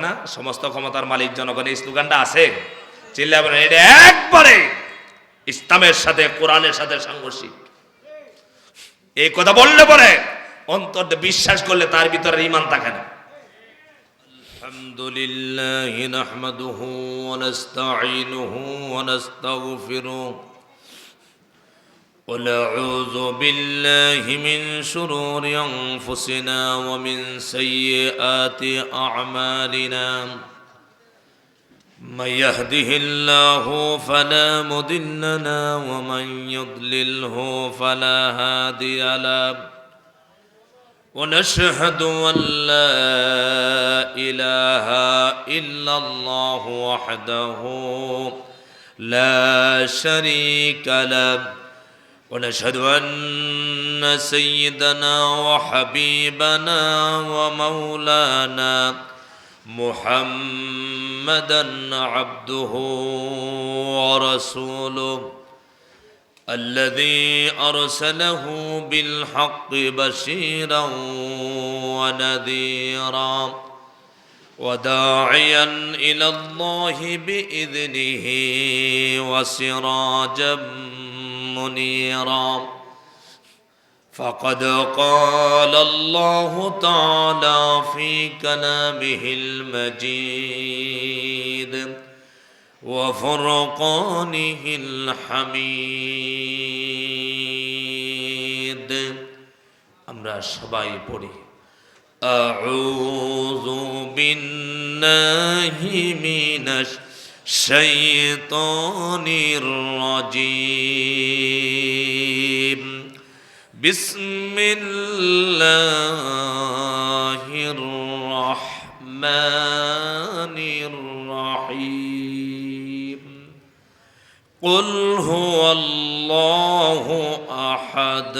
না সমস্ত ক্ষমতার মালিক জনগণ, এই স্লোগানটা আছে, চিল্লায় বলেন এটা একবারে ইসলামের সাথে কোরআনের সাথে সাংঘর্ষিক। এই কথা বললে পরে অন্তর বিশ্বাস করলে তার ভিতরে ঈমান থাকে না। আলহামদুলিল্লাহ নাহমাদুহু ওয়া নাস্তাঈনুহু ওয়া নাস্তাগফিরুহ ওয়া নাউযু বিল্লাহি মিন শুরুরি আনফুসিনা ওয়া মিন সাইয়্যাতি আ'মালিনা। من يهده الله فلا مضل له ومن يضلله فلا هادي له ونشهد أن لا إله إلا الله وحده لا شريك له ونشهد أن سيدنا وحبيبنا ومولانا محمدًا عبده ورسوله الذي أرسله بالحق بشيرا ونذيرا وداعيا إلى الله بإذنه وسراجا منيرا. فقد قال الله تعالى في كلامه المجيد وفرقانه الحميد. আমরা সবাই পড়ি আউযু বিল্লাহি মিনাশ শাইতানির রাজীম. بسم الله الرحمن الرحيم. قل هو الله أحد.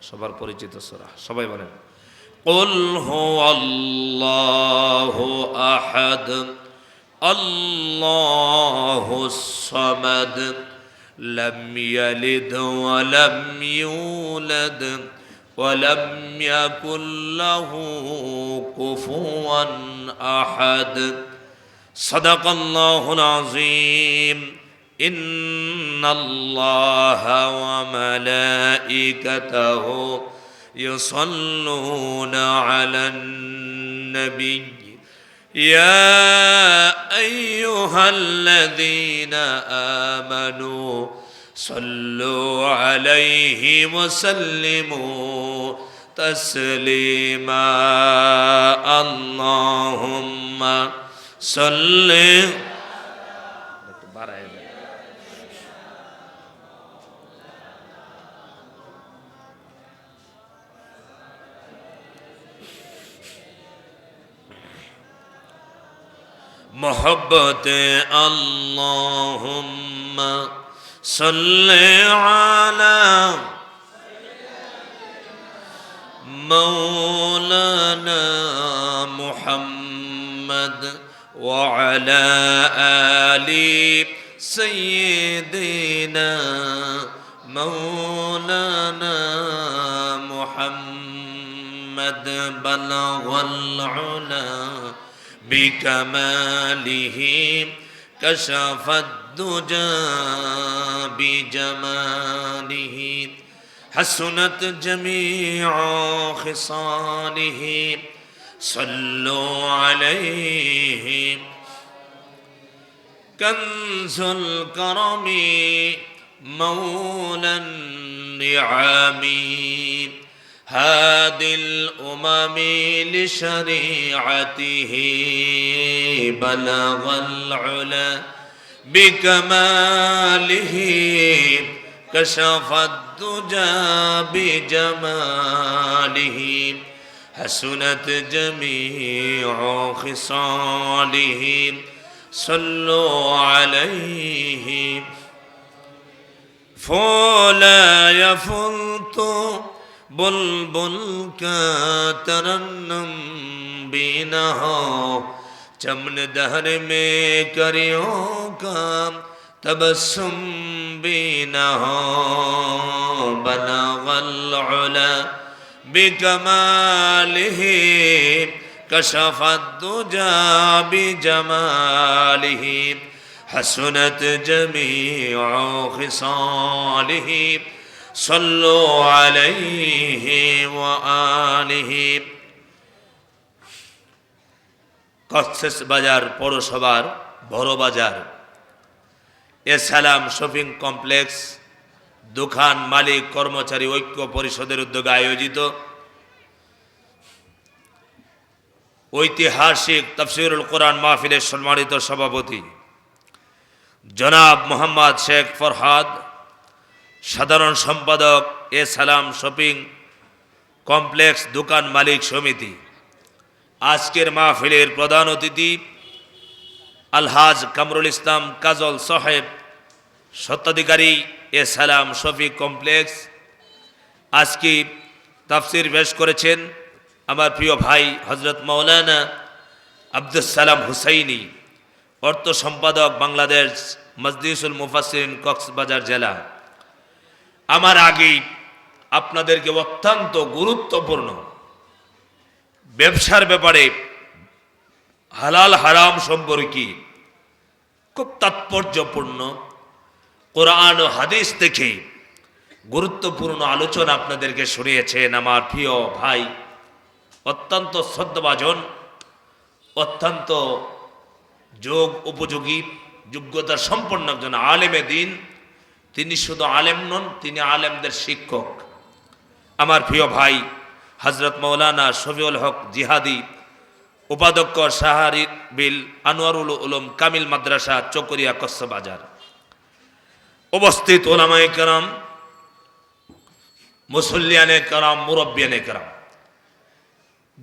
সবার পরিচিত সূরা, সবাই বলেন قل هو الله أحد الله الصمد لم يلد ولم يولد ولم يكن له كفوا أحد. صدق الله العظيم. إن الله وملائكته يصلون على النبي يا أيها الذين آمنوا صلوا عليه وسلموا تسليما. اللهم صل محبت اللهم صل على مولانا محمد وعلى آل سيدنا مولانا محمد بلغ العلا بكماله كشف الدجى بجماله حسنت جميع خصاله. صلوا عليه كنز الكرم مولى النعم هادي الأمم لشريعته بلغ العلا بكماله كشف الدجى بجماله حسنت جميع خصاله. صلوا عليه فلا يفلت बुलबुल का तरन्नुम बिना हो चमन दहर में करियों का तबस्सुम बिना हो बलगल उला बिकमालिही কাশাফাত দুজা বিজামালিহি হাসনাত জামিউ খিসালিহি সাল্লু আলাইহি ওয়া আলিহি। কক্সবাজার পৌরসভার বড় বাজার সালাম শপিং কমপ্লেক্স দোকান মালিক কর্মচারী ঐক্য পরিষদের উদ্যোগে আয়োজিত ঐতিহাসিক তাফসীরুল কোরআন মাহফিলের সম্মানিত সভাপতি জনাব মোহাম্মদ শেখ ফরহাদ, সাধারণ সম্পাদক সালাম শপিং কমপ্লেক্স দোকান মালিক সমিতি। আজকের মাহফিলের প্রধান অতিথি আলহাজ কামরুল ইসলাম কাজল সাহেব, স্বত্বাধিকারী সালাম শফিক কমপ্লেক্স। আজকে তাফসির পেশ করেছেন আমার প্রিয় ভাই হজরত মাওলানা আব্দুস সালাম হুসাইনি, অর্থ সম্পাদক বাংলাদেশ মজলিসুল মুফাসসিরিন কক্সবাজার জেলা। আমার আগেই আপনাদেরকে অত্যন্ত গুরুত্বপূর্ণ ব্যবসার ব্যাপারে হালাল হারাম সম্পর্কে খুব তাৎপর্যপূর্ণ কোরআন ও হাদিস থেকে গুরুত্বপূর্ণ আলোচনা আপনাদেরকে শুনিয়েছেন আমার প্রিয় ভাই, অত্যন্ত শ্রদ্ধাভাজন, অত্যন্ত যোগ উপযোগী যোগ্যতা সম্পন্ন একজন আলেমে দিন। তিনি শুধু আলেম নন, তিনি আলেমদের শিক্ষক। আমার প্রিয় ভাই হজরত মৌলানা শফিউল হক জিহাদি, উপাধ্যক্ষ শাহরি বিল আনোয়ারুল উলুম কামিল মাদ্রাসা চকরিয়া কক্সবাজার। উপস্থিত ওলামায়ে কেরাম, মুসল্লিয়ানে কেরাম, মুরব্বিয়ানে কেরাম,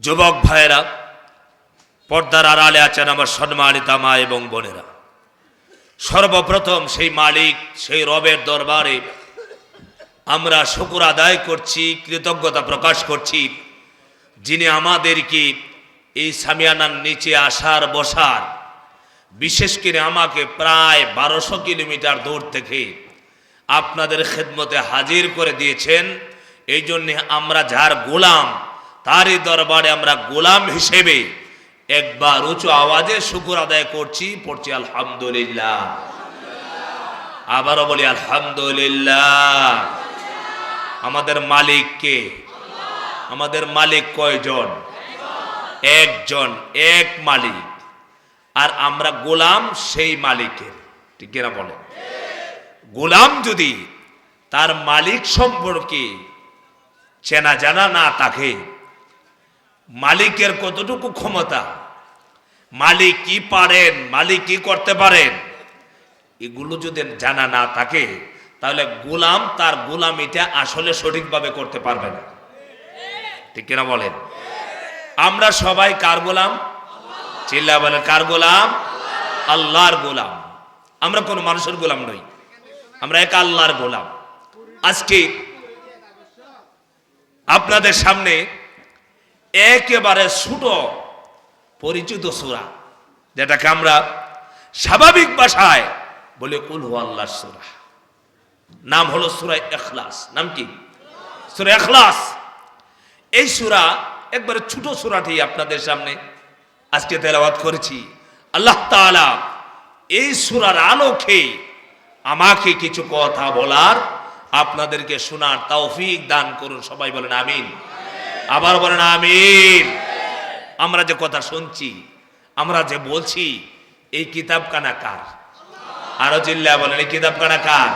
যুবক ভাইয়েরা, পর্দার আড়ালে আছেন আমার সম্মানিতা মা এবং বোনেরা। সর্বপ্রথম সেই মালিক, সেই রবের দরবারে আমরা শুকর আদায় করছি, কৃতজ্ঞতা প্রকাশ করছি, যিনি আমাদেরকে এই সামিয়ানার নিচে আসার বসার, বিশেষ করে আমাকে প্রায় 1200 কিলোমিটার দূর থেকে আপনাদের খেদমতে হাজির করে দিয়েছেন। এই জন্যে আমরা যার গোলাম, তারই দরবারে আমরা গোলাম হিসেবে একবার উঁচু আওয়াজে শুকর আদায় করছি, পড়ছি আলহামদুলিল্লাহ। আবারও বলি আলহামদুলিল্লাহ। আমাদের মালিক কে? আমাদের মালিক কয়জন? একজন, এক মালিক। আর আমরা গোলাম সেই মালিকের, ঠিক কিনা বলেন? গোলাম যদি তার মালিক সম্পর্কে চেনা জানা না থাকে, মালিকের কতটুকু ক্ষমতা, মালিক কি পারেন, মালিক কি করতে পারেন, এগুলো যদি জানা না থাকে, তাহলে গোলাম তার গোলামিটা আসলে সঠিকভাবে করতে পারবে না, ঠিক কিনা বলেন? আমরা সবাই কার গোলাম? চিল্লা বলেন, কার গোলাম? আল্লাহর গোলাম। আমরা কোনো মানুষের গোলাম নই, আমরা এক আল্লাহর গোলাম। আজকে আপনাদের সামনে একেবারে ছোট পরিচিত সূরা, যেটাকে আমরা স্বাভাবিক ভাষায় বলে কুল হু আল্লাহ সূরা, নাম হলো সূরা ইখলাস। নাম কি? সূরা ইখলাস। এই সূরা একবারে ছোট সূরাটি আপনাদের সামনে আজকে তেলাওয়াত করেছি। আল্লাহ তাআলা এই সূরার আলোকে আমাকে কিছু কথা বলার, আপনাদেরকে শোনার তৌফিক দান করুন। সবাই বলেন আমিন। আবার বলেন আমিন। আমরা যে কথা শুনছি, আমরা যে বলছি, এই কিতাব কানা কার? আরো চিল্লা বলেন, এই কিতাব কানা কার?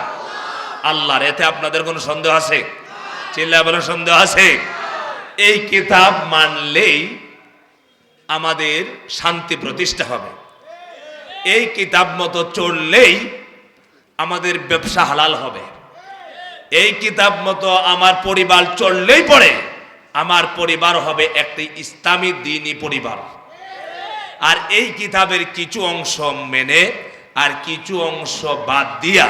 আল্লাহর। এতে আপনাদের কোনো সন্দেহ আছে? চিল্লা বলেন, সন্দেহ আছে? এই কিতাব মানলেই আমাদের শান্তি প্রতিষ্ঠা হবে। এই কিতাব মতো চললেই আমাদের ব্যবসা হালাল হবে। এই কিতাব মতো আমার পরিবার চললেই পরে আমার পরিবার হবে একটি ইসলামী দ্বীনি পরিবার। আর এই কিতাবের কিছু অংশ মেনে আর কিছু অংশ বাদ দিয়া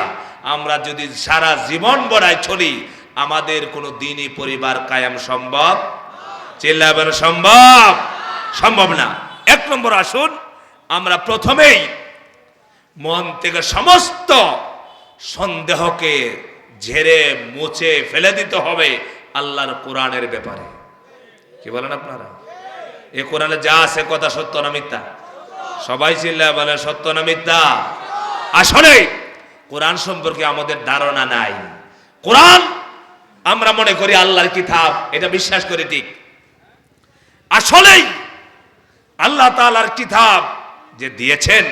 আমরা যদি সারা জীবন বড়াই চলি, আমাদের কোনো দ্বীনি পরিবার কায়েম সম্ভব? চিল্লাবেন সম্ভব? সম্ভব না। এক নম্বর আসুন, আমরা প্রথমেই মন থেকে সমস্ত সন্দেহকে ঝেড়ে মুছে ফেলে দিতে হবে আল্লাহর কোরআনের ব্যাপারে। কি বলেন আপনারা? এ কোরআনে যা আছে কথা সত্য না মিথ্যা? সবাই চিল্লায় বলে সত্য না মিথ্যা? আসলে কোরআন সম্পর্কে আমাদের ধারণা নাই। কোরআন আমরা মনে করি আল্লাহর কিতাব, এটা বিশ্বাস করি ঠিক। আসলেই আল্লাহ তাআলার কিতাব যে দিয়েছেন,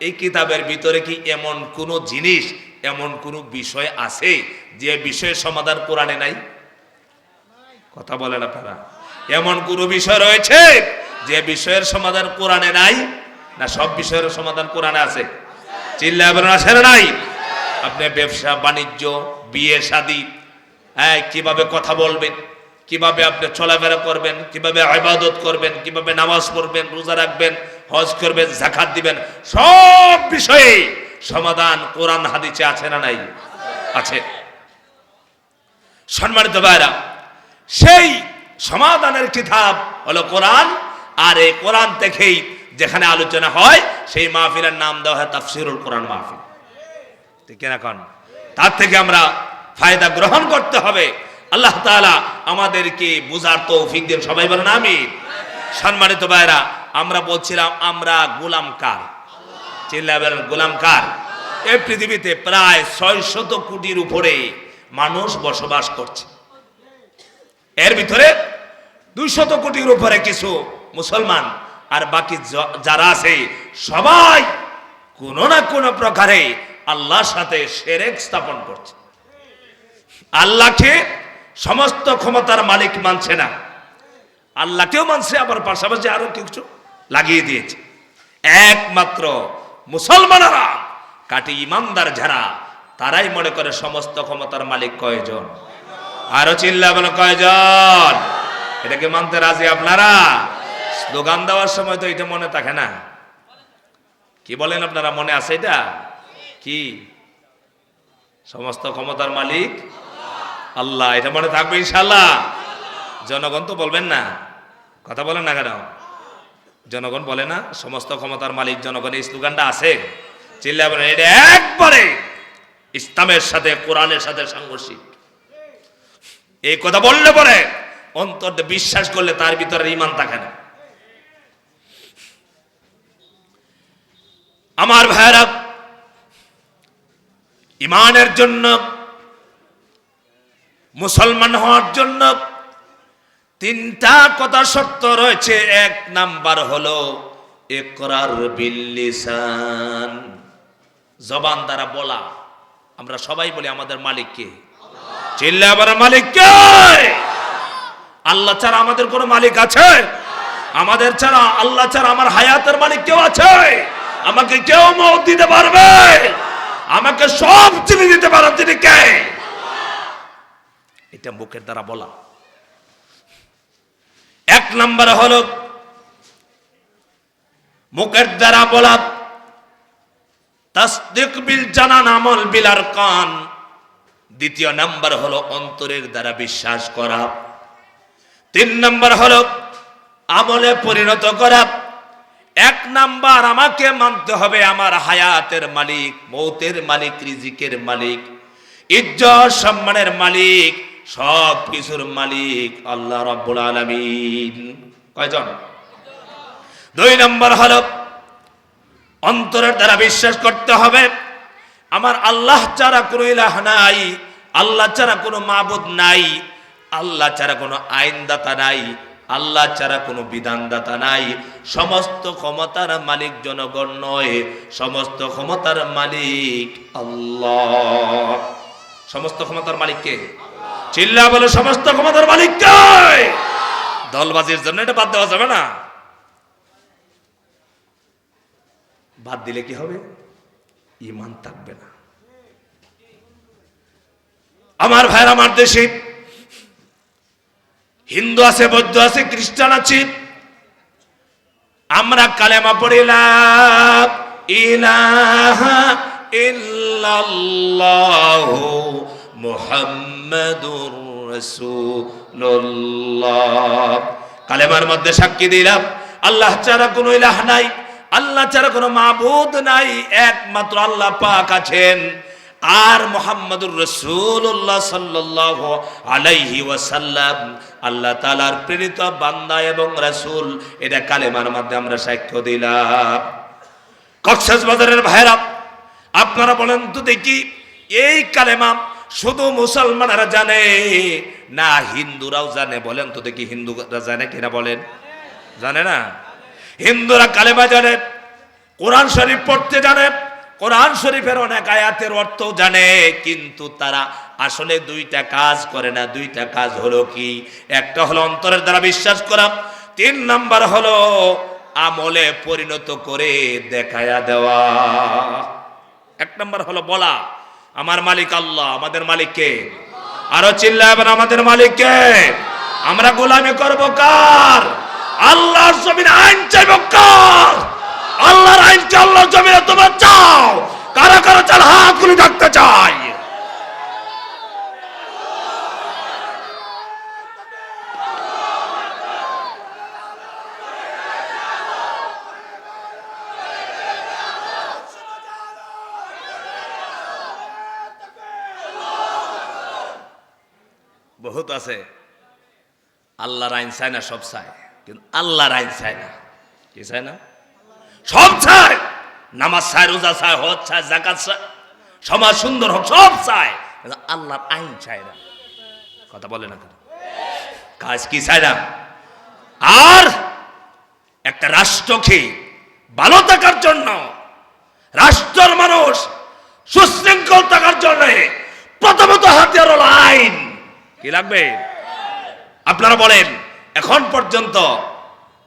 এই কিতাবের ভিতরে কি এমন কোন জিনিস, এমন কোন বিষয় আছে যে বিষয়ের সমাধান কোরআনে নাই? কথা বলেন আপনারা। এমন কোন বিষয় রয়েছে যে বিষয়ের সমাধান কোরআনে নাই? না সব বিষয়ের সমাধান কোরআনে আছে? চিল্লায় বলেন আছে না নাই? আপনি ব্যবসা বাণিজ্য, বিয়ে শাদী, কিভাবে কথা বলবেন, কিভাবে আপনি চলাফেরা করবেন, কিভাবে ইবাদত করবেন, কিভাবে নামাজ পড়বেন, রোজা রাখবেন, হজ করবেন, যাকাত দিবেন, সব বিষয়ে সমাধান কোরআন হাদিসে আছে না নাই? আছে। সম্মানিত ভাইরা, সেই সমাধানের কিতাব হলো কোরআন। আর এই কোরআন থেকেই যেখানে আলোচনা হয়, সেই মাহফিলের নাম দেওয়া হয় তাফসীরুল কোরআন মাহফিল। ঠিক না? কোন তার থেকে আমরা ফায়দা গ্রহণ করতে হবে। আল্লাহ তাআলা আমাদেরকে বুঝার তৌফিক দেন, সবাই বলেন আমিন। সম্মানিত ভাইরা, আমরা বলছিলাম আমরা গোলাম কার? চিল্লায় বলেন গোলাম কার? এই পৃথিবীতে প্রায় 600 কোটির উপরে মানুষ বসবাস করছে। এর ভিতরে 200 কোটির উপরে কিছু মুসলমান, আর বাকি যারা আছে সবাই কোনো না কোনো প্রকারে আল্লাহর সাথে শিরক স্থাপন করছে। আল্লাহকে সমস্ত ক্ষমতার মালিক মানছে না, আল্লাহকেও মানছে, আবার পাশাপাশি আরো কিছু লাগিয়ে দিয়েছে। একমাত্র মুসলমানেরা, কাটি ইমানদার যারা, তারাই মনে করে সমস্ত ক্ষমতার মালিক কয়জন? আরো চিল্লা বলো কয়জন? এটাকে মানতে রাজি আপনারা? স্লোগান দেওয়ার সময় তো এটা মনে থাকে না। কি বলেন আপনারা, মনে আছে এটা? কি? সমস্ত ক্ষমতার মালিক আল্লাহ, এটা মনে থাকবে ইনশাআল্লাহ। জনগণ তো বলবেন না, কথা বলেন না কেন? জনগণ বলে না সমস্ত ক্ষমতার মালিক জনগণ, এই স্লোগানটা আছে। চিল্লা বলেন, এটা একবারে ইসলামের সাথে কোরআনের সাথে সাংঘর্ষিক। এই কথা বললে পরে অন্তর বিশ্বাস করলে তার ভিতরে ঈমান থাকে না। আমার ভাইরা, ঈমানের জন্য, মুসলমান হওয়ার জন্য 3টা কথা শর্ত রয়েছে। 1 নাম্বার হলো ইকরার বিল লিসান, জবান দ্বারা বলা। আমরা সবাই বলি আমাদের মালিক কে? চিল্লায় বলেন মালিক কে? আল্লাহ ছাড়া আমাদের কোনো মালিক আছে? আমাদের ছাড়া, আল্লাহ ছাড়া আমার হায়াতের মালিক কেউ আছে? আমাকে কেউ মওত দিতে পারবে? আমাকে সব চিনি দিতে পারেন তিনি কে? এটা মুখের দ্বারা বলা। 1 নাম্বার হলো মুখের দ্বারা বলা, তাসদিক বিল জানান, আমল বিল আরকান। 2 নাম্বার হলো অন্তরের দ্বারা বিশ্বাস করা। 3 নাম্বার হলো আমলে পরিণত করা। 1 নাম্বার আমাকে মানতে হবে আমার হায়াতের মালিক, মৌতের মালিক, রিজিকের মালিক, ইজ্জত সম্মানের মালিক, সব কিছুর মালিক আল্লাহ রাব্বুল আলামিন। কয়জন? 2 নাম্বার হলো অন্তরের দ্বারা বিশ্বাস করতে হবে আমার আল্লাহ ছাড়া কোনো ইলাহ নাই, আল্লাহ ছাড়া কোনো মাবুদ নাই, আল্লাহ ছাড়া কোনো আইনদাতা নাই, আল্লাহ ছাড়া কোনো বিধানদাতা নাই। সমস্ত ক্ষমতার মালিক জনগণ নয়, সমস্ত ক্ষমতার মালিক আল্লাহ। সমস্ত ক্ষমতার মালিক কে? চিল্লা বলে সমস্ত ক্ষমতার মালিক কে? দলবাজির জন্য এটা বাদ দেওয়া যাবে না। বাদ দিলে কি হবে? ঈমান থাকবে না। আমার ভাইরা, আমার দেশে হিন্দু আছে, বৌদ্ধ আছে, খ্রিস্টান আছে, আমরা কালেমা পড়ি লা ইলাহা ইল্লাল্লাহু মুহাম্মাদুর রাসূলুল্লাহ। কালেমার মধ্যে সাক্ষী দিলাম আল্লাহ ছাড়া কোনো ইলাহ নাই, আল্লাহ ছাড়া কোনো মাবুদ নাই, একমাত্র আল্লাহ পাক আছেন। আর মুহাম্মাদুর রাসূলুল্লাহ সাল্লাল্লাহু আলাইহি ওয়াসাল্লাম আল্লাহ তাআলার প্রেরিত বান্দা এবং রাসূল, এটা কালেমার মাধ্যমে আমরা সাক্ষ্য দিলাম। কক্সবাজারের ভাইরা, আপনারা বলেন তো দেখি, এই কালেমা শুধু মুসলমানরা জানে না হিন্দুরাও জানে? বলেন তো দেখি, হিন্দুরা জানে কিনা বলেন? জানে না? হিন্দুরা কালেমা জানে, কোরআন শরীফ পড়তে জানে, কোরআন শরীফের অনেক আয়াতের অর্থ জানে, কিন্তু তারা আসলে দুইটা কাজ করে না। দুইটা কাজ হলো কি? একটা হলো অন্তরের দ্বারা বিশ্বাস করা, 3 নাম্বার হলো আমলে পরিণত করে দেখায়া দেওয়া। 1 নাম্বার হলো বলা আমার মালিক আল্লাহ। আমাদের মালিক কে? আরো চিল্লাবেন, আমাদের মালিক কে? আমরা গোলামি করব কার? আল্লাহর জমিনে আইন চাইব কার? আল্লাহর আইনকে আল্লাহর জমিনে তোমরা চাও? কারা কারা চাল হাত তুলে ডাকতে চাই। বহুত আছে আল্লাহর আইন চায় না, সব চায়, কিন্তু আল্লাহর আইন চায় না। কি চায় না? সব চায়, নামাজ চায়, রোজা চায়, হজ চায়, যাকাত চায়, সমাজ সুন্দর হোক, সব চায়, কিন্তু আল্লাহর আইন চায় না। কথা বলে না কেন? কাজ কি চায় না? আর একটা রাষ্ট্রকে ভালো থাকার জন্য, রাষ্ট্রের মানুষ সুশৃঙ্খল থাকার জন্য প্রথমত হাতিয়ার হলো আইন। কি লাগবে? আপনারা বলেন, এখন পর্যন্ত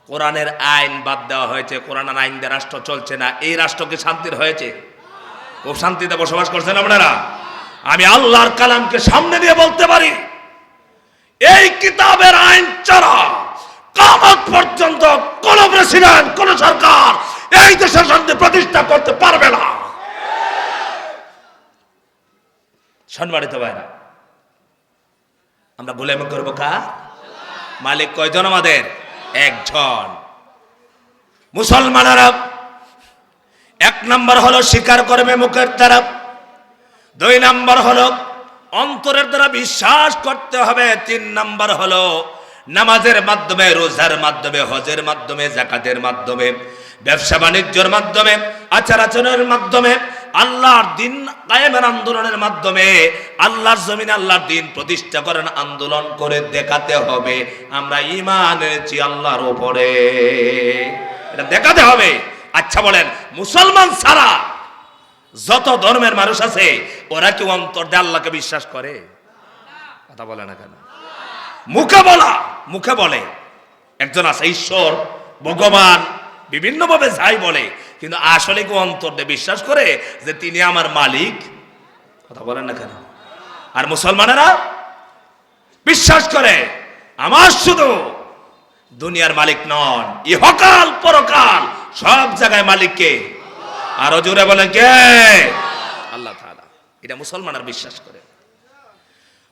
কোরআনের আইন বাদ দেওয়া হয়েছে, কোরআনের আইন দিয়ে রাষ্ট্র চলছে না। এই রাষ্ট্র কি শান্তির হয়েছে? খুব শান্তিতে বসবাস করছেন আপনারা? আমি আল্লাহর কালামকে সামনে দিয়ে বলতে পারি, এই কিতাবের আইন ছাড়া কিয়ামত পর্যন্ত কোন প্রেসিডেন্ট, কোন সরকার এই দেশে শান্তি প্রতিষ্ঠা করতে পারবে না। সম্মানিত ভাইরা, আমরা গোলামি করবো কার? মালিক কয়জন আমাদের? একজন। মুসলমানেরা 1 নাম্বার হলো স্বীকার করবে মুখের দ্বারা, 2 নাম্বার হলো অন্তরের দ্বারা বিশ্বাস করতে হবে, 3 নাম্বার হলো নামাজের মাধ্যমে, রোজার মাধ্যমে, হজের মাধ্যমে, যাকাতের মাধ্যমে, ব্যবসা বাণিজ্যের মাধ্যমে, আচার আচরণের মাধ্যমে, আল্লাহর দিন কায়েমের আন্দোলনের মাধ্যমে আল্লাহর জমিনে আল্লাহর দিন প্রতিষ্ঠা করেন আন্দোলন করে দেখাতে হবে আমরা ঈমান এনেছি আল্লাহর উপরে। এটা দেখাতে হবে। আচ্ছা বলেন, মুসলমান ছাড়া যত ধর্মের মানুষ আছে ওরা কি অন্তর দিয়ে আল্লাহকে বিশ্বাস করে? কথা বলে না কেন? মুখে বলা, মুখে বলে একজন আছে ঈশ্বর, ভগবান, বিভিন্নভাবে যাই বলে, কিন্তু আসলে কি অন্তর দিয়ে বিশ্বাস করে যে তিনি আমার মালিক? কথা বলেন না কেন? আর মুসলমানেরা বিশ্বাস করে আমার শুধু দুনিয়ার মালিক নন, ইহকাল পরকাল সব জায়গায় মালিক কে? আরো জোরে বলেন কে? আল্লাহ তাআলা। এটা মুসলমানেরা বিশ্বাস করে।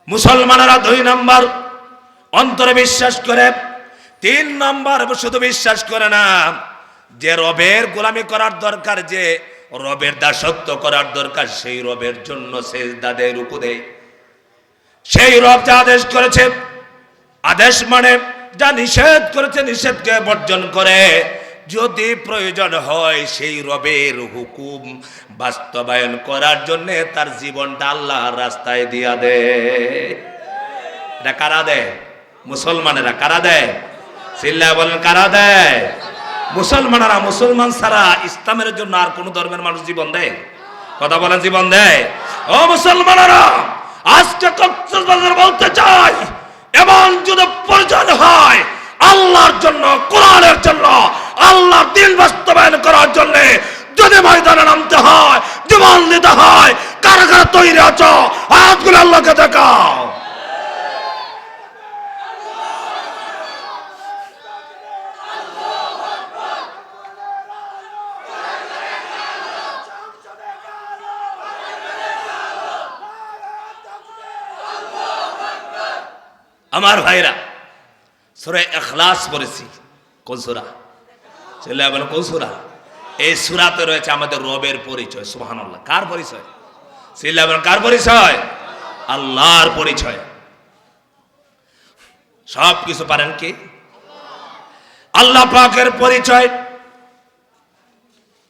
মুসলমানেরা 2 নাম্বার অন্তরে বিশ্বাস করে, 3 নাম্বার শুধু বিশ্বাস করে না, যে রবের গোলামি করার দরকার, যে রবের দাসত্ব করার দরকার, সেই রবের জন্য সেজদা দেয়, রুকু দেয়। সেই রব যা আদেশ করেছে আদেশ মানে, যা নিষেধ করেছে নিষেধকে বর্জন করে। যদি প্রয়োজন হয় সেই রবের হুকুম বাস্তবায়ন করার জন্য তার জীবনটা আল্লাহর রাস্তায় দিয়া দেয়। এটা কারা দেয়? মুসলমানেরা। কারা দেয়? চিল্লায় বলেন, কারা দেয়? মুসলমানেরা। মুসলমান ছাড়া ইসলামের জন্য আর কোন ধর্মের মানুষ জীবন দেয়? কথা বলেন, জীবন দেয়? ও মুসলমানেরা, আজকে কক্সবাজার বলতে চাই, এমন যদি প্রয়োজন হয় আল্লাহর জন্য, কোরআনের জন্য, আল্লাহর দিন বাস্তবায়ন করার জন্য যদি ময়দানে নামতে হয়, জীবন দিতে হয়, কারা কারা তৈরি আছো হাতগুলো আল্লাহকে দেখাও। আমার ভাইরা, সূরা ইখলাস পড়েছি। কোন সূরা? চিল্লায় বলেন, কোন সূরা? এই সূরাতে রয়েছে আমাদের রবের পরিচয়। সুবহানাল্লাহ। কার পরিচয়? চিল্লাবেন কার পরিচয়? আল্লাহর পরিচয়। সব কিছু পারেন কি? আল্লাহ পাকের পরিচয়।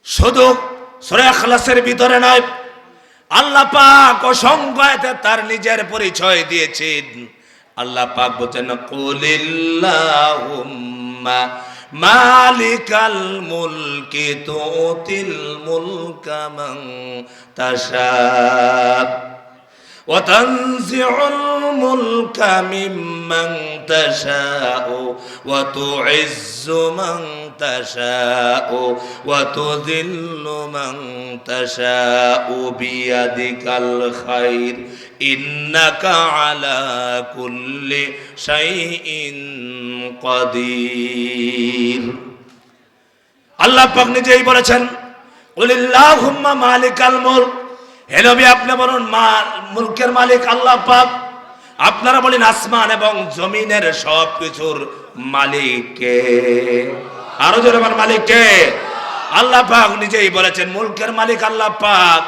শুধু সূরা ইখলাসের ভিতরে নয়, আল্লাহ পাক অসংখ্য আয়াতে তার নিজের পরিচয় দিয়েছেন। আল্লাহ পাক বলেন, কুলিল্লাহুম্মা মালিকাল মুলকি তুতিল মুলকা মান তাশা ওয়া তানজিউল মুলকা মিম্মান তাশাউ ওয়া তুইজ্জু মান তাশাউ ওয়া তুযিল্লু মান তাশাউ বিয়াদিকাল খায়র ইন্নাকা আলা কুল্লি শাইইন কাদির। আল্লাহ পাক নিজেই বলেছেন, কুলিল্লাহুম্মা মালিকাল মুলক, হে নবী আপনি বলুন মুলকের মালিক আল্লাহ পাক। আপনারা বলেন আসমান এবং জমিনের সব কিছুর মালিক কে? আরো জোরে বলেন মালিক কে? আল্লাহ পাক নিজেই বলেছেন মুলকের মালিক আল্লাহ পাক।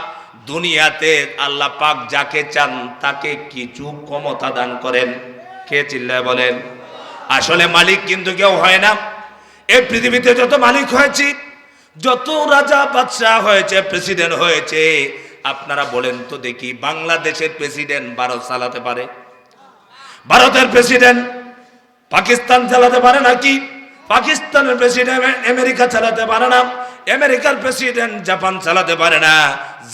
দুনিয়াতে আল্লাহ পাক যাকে চান তাকে কিছু ক্ষমতা দান করেন। কে? চিল্লায় বলেন। আসলে মালিক কিন্তু কেউ হয় না। এই পৃথিবীতে যত মালিক হয়েছে, যত রাজা বাদশাহ হয়েছে, প্রেসিডেন্ট হয়েছে, আপনারা বলেন তো দেখি বাংলাদেশের প্রেসিডেন্ট ভারত চালাতে পারে? ভারতের প্রেসিডেন্ট পাকিস্তান চালাতে পারে নাকি? পাকিস্তানের প্রেসিডেন্ট আমেরিকা চালাতে পারে না। আমেরিকার প্রেসিডেন্ট জাপান চালাতে পারে না।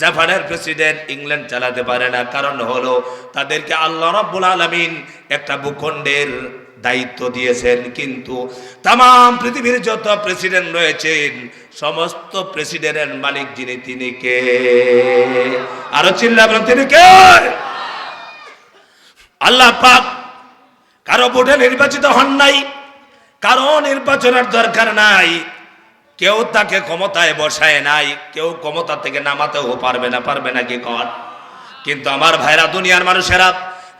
জাপানের প্রেসিডেন্ট ইংল্যান্ড চালাতে পারে না। কারণ হলো তাদেরকে আল্লাহ রাব্বুল আলামিন একটা ভূখণ্ডের দায়িত্ব দিয়েছেন। কিন্তু তাম পৃথিবীর যত প্রেসিডেন্ট রয়েছেন, সমস্ত প্রেসিডেন্টের মালিক যিনি, তিনি কে? আরো চিল্লাবেন, তিনি কে? আল্লাহ পাক কারো ভোটে নির্বাচিত হন নাই, কারো নির্বাচনের দরকার নাই, কেউ তাকে ক্ষমতায় বসায় নাই, কেউ ক্ষমতা থেকে নামাতেও পারবে না। পারবে নাকি কর? কিন্তু আমার ভাইরা, দুনিয়ার মানুষেরা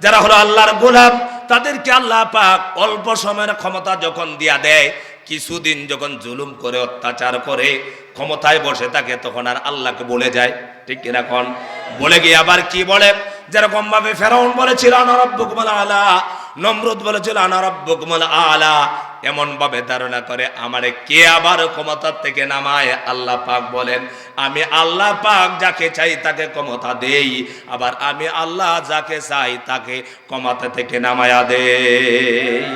যারা হলো আল্লাহর গোলাম, তাদেরকে আল্লাহ পাক অল্প সময়ের ক্ষমতা যখন দিয়া দেয়, কিছুদিন যখন জুলুম করে অত্যাচার করে ক্ষমতায় বসে থাকে, তখন আর আল্লাহকে বলে যায়। ঠিক কিনা কোন? বলে গিয়ে আবার কি বলে? যেরকম ভাবে ফেরাউন বলেছিল আনা রাব্বুকুমুল আলা, নমরুদ বলেছিল আনা রাব্বুকুমুল আলা, এমন ভাবে ধারণা করে আমারে কে আবার ক্ষমতা থেকে নামায়। আল্লাহ পাক বলেন, আমি আল্লাহ পাক যাকে চাই তাকে ক্ষমতা দেই, আবার আমি আল্লাহ যাকে চাই তাকে ক্ষমতা থেকে নামায়া দেই।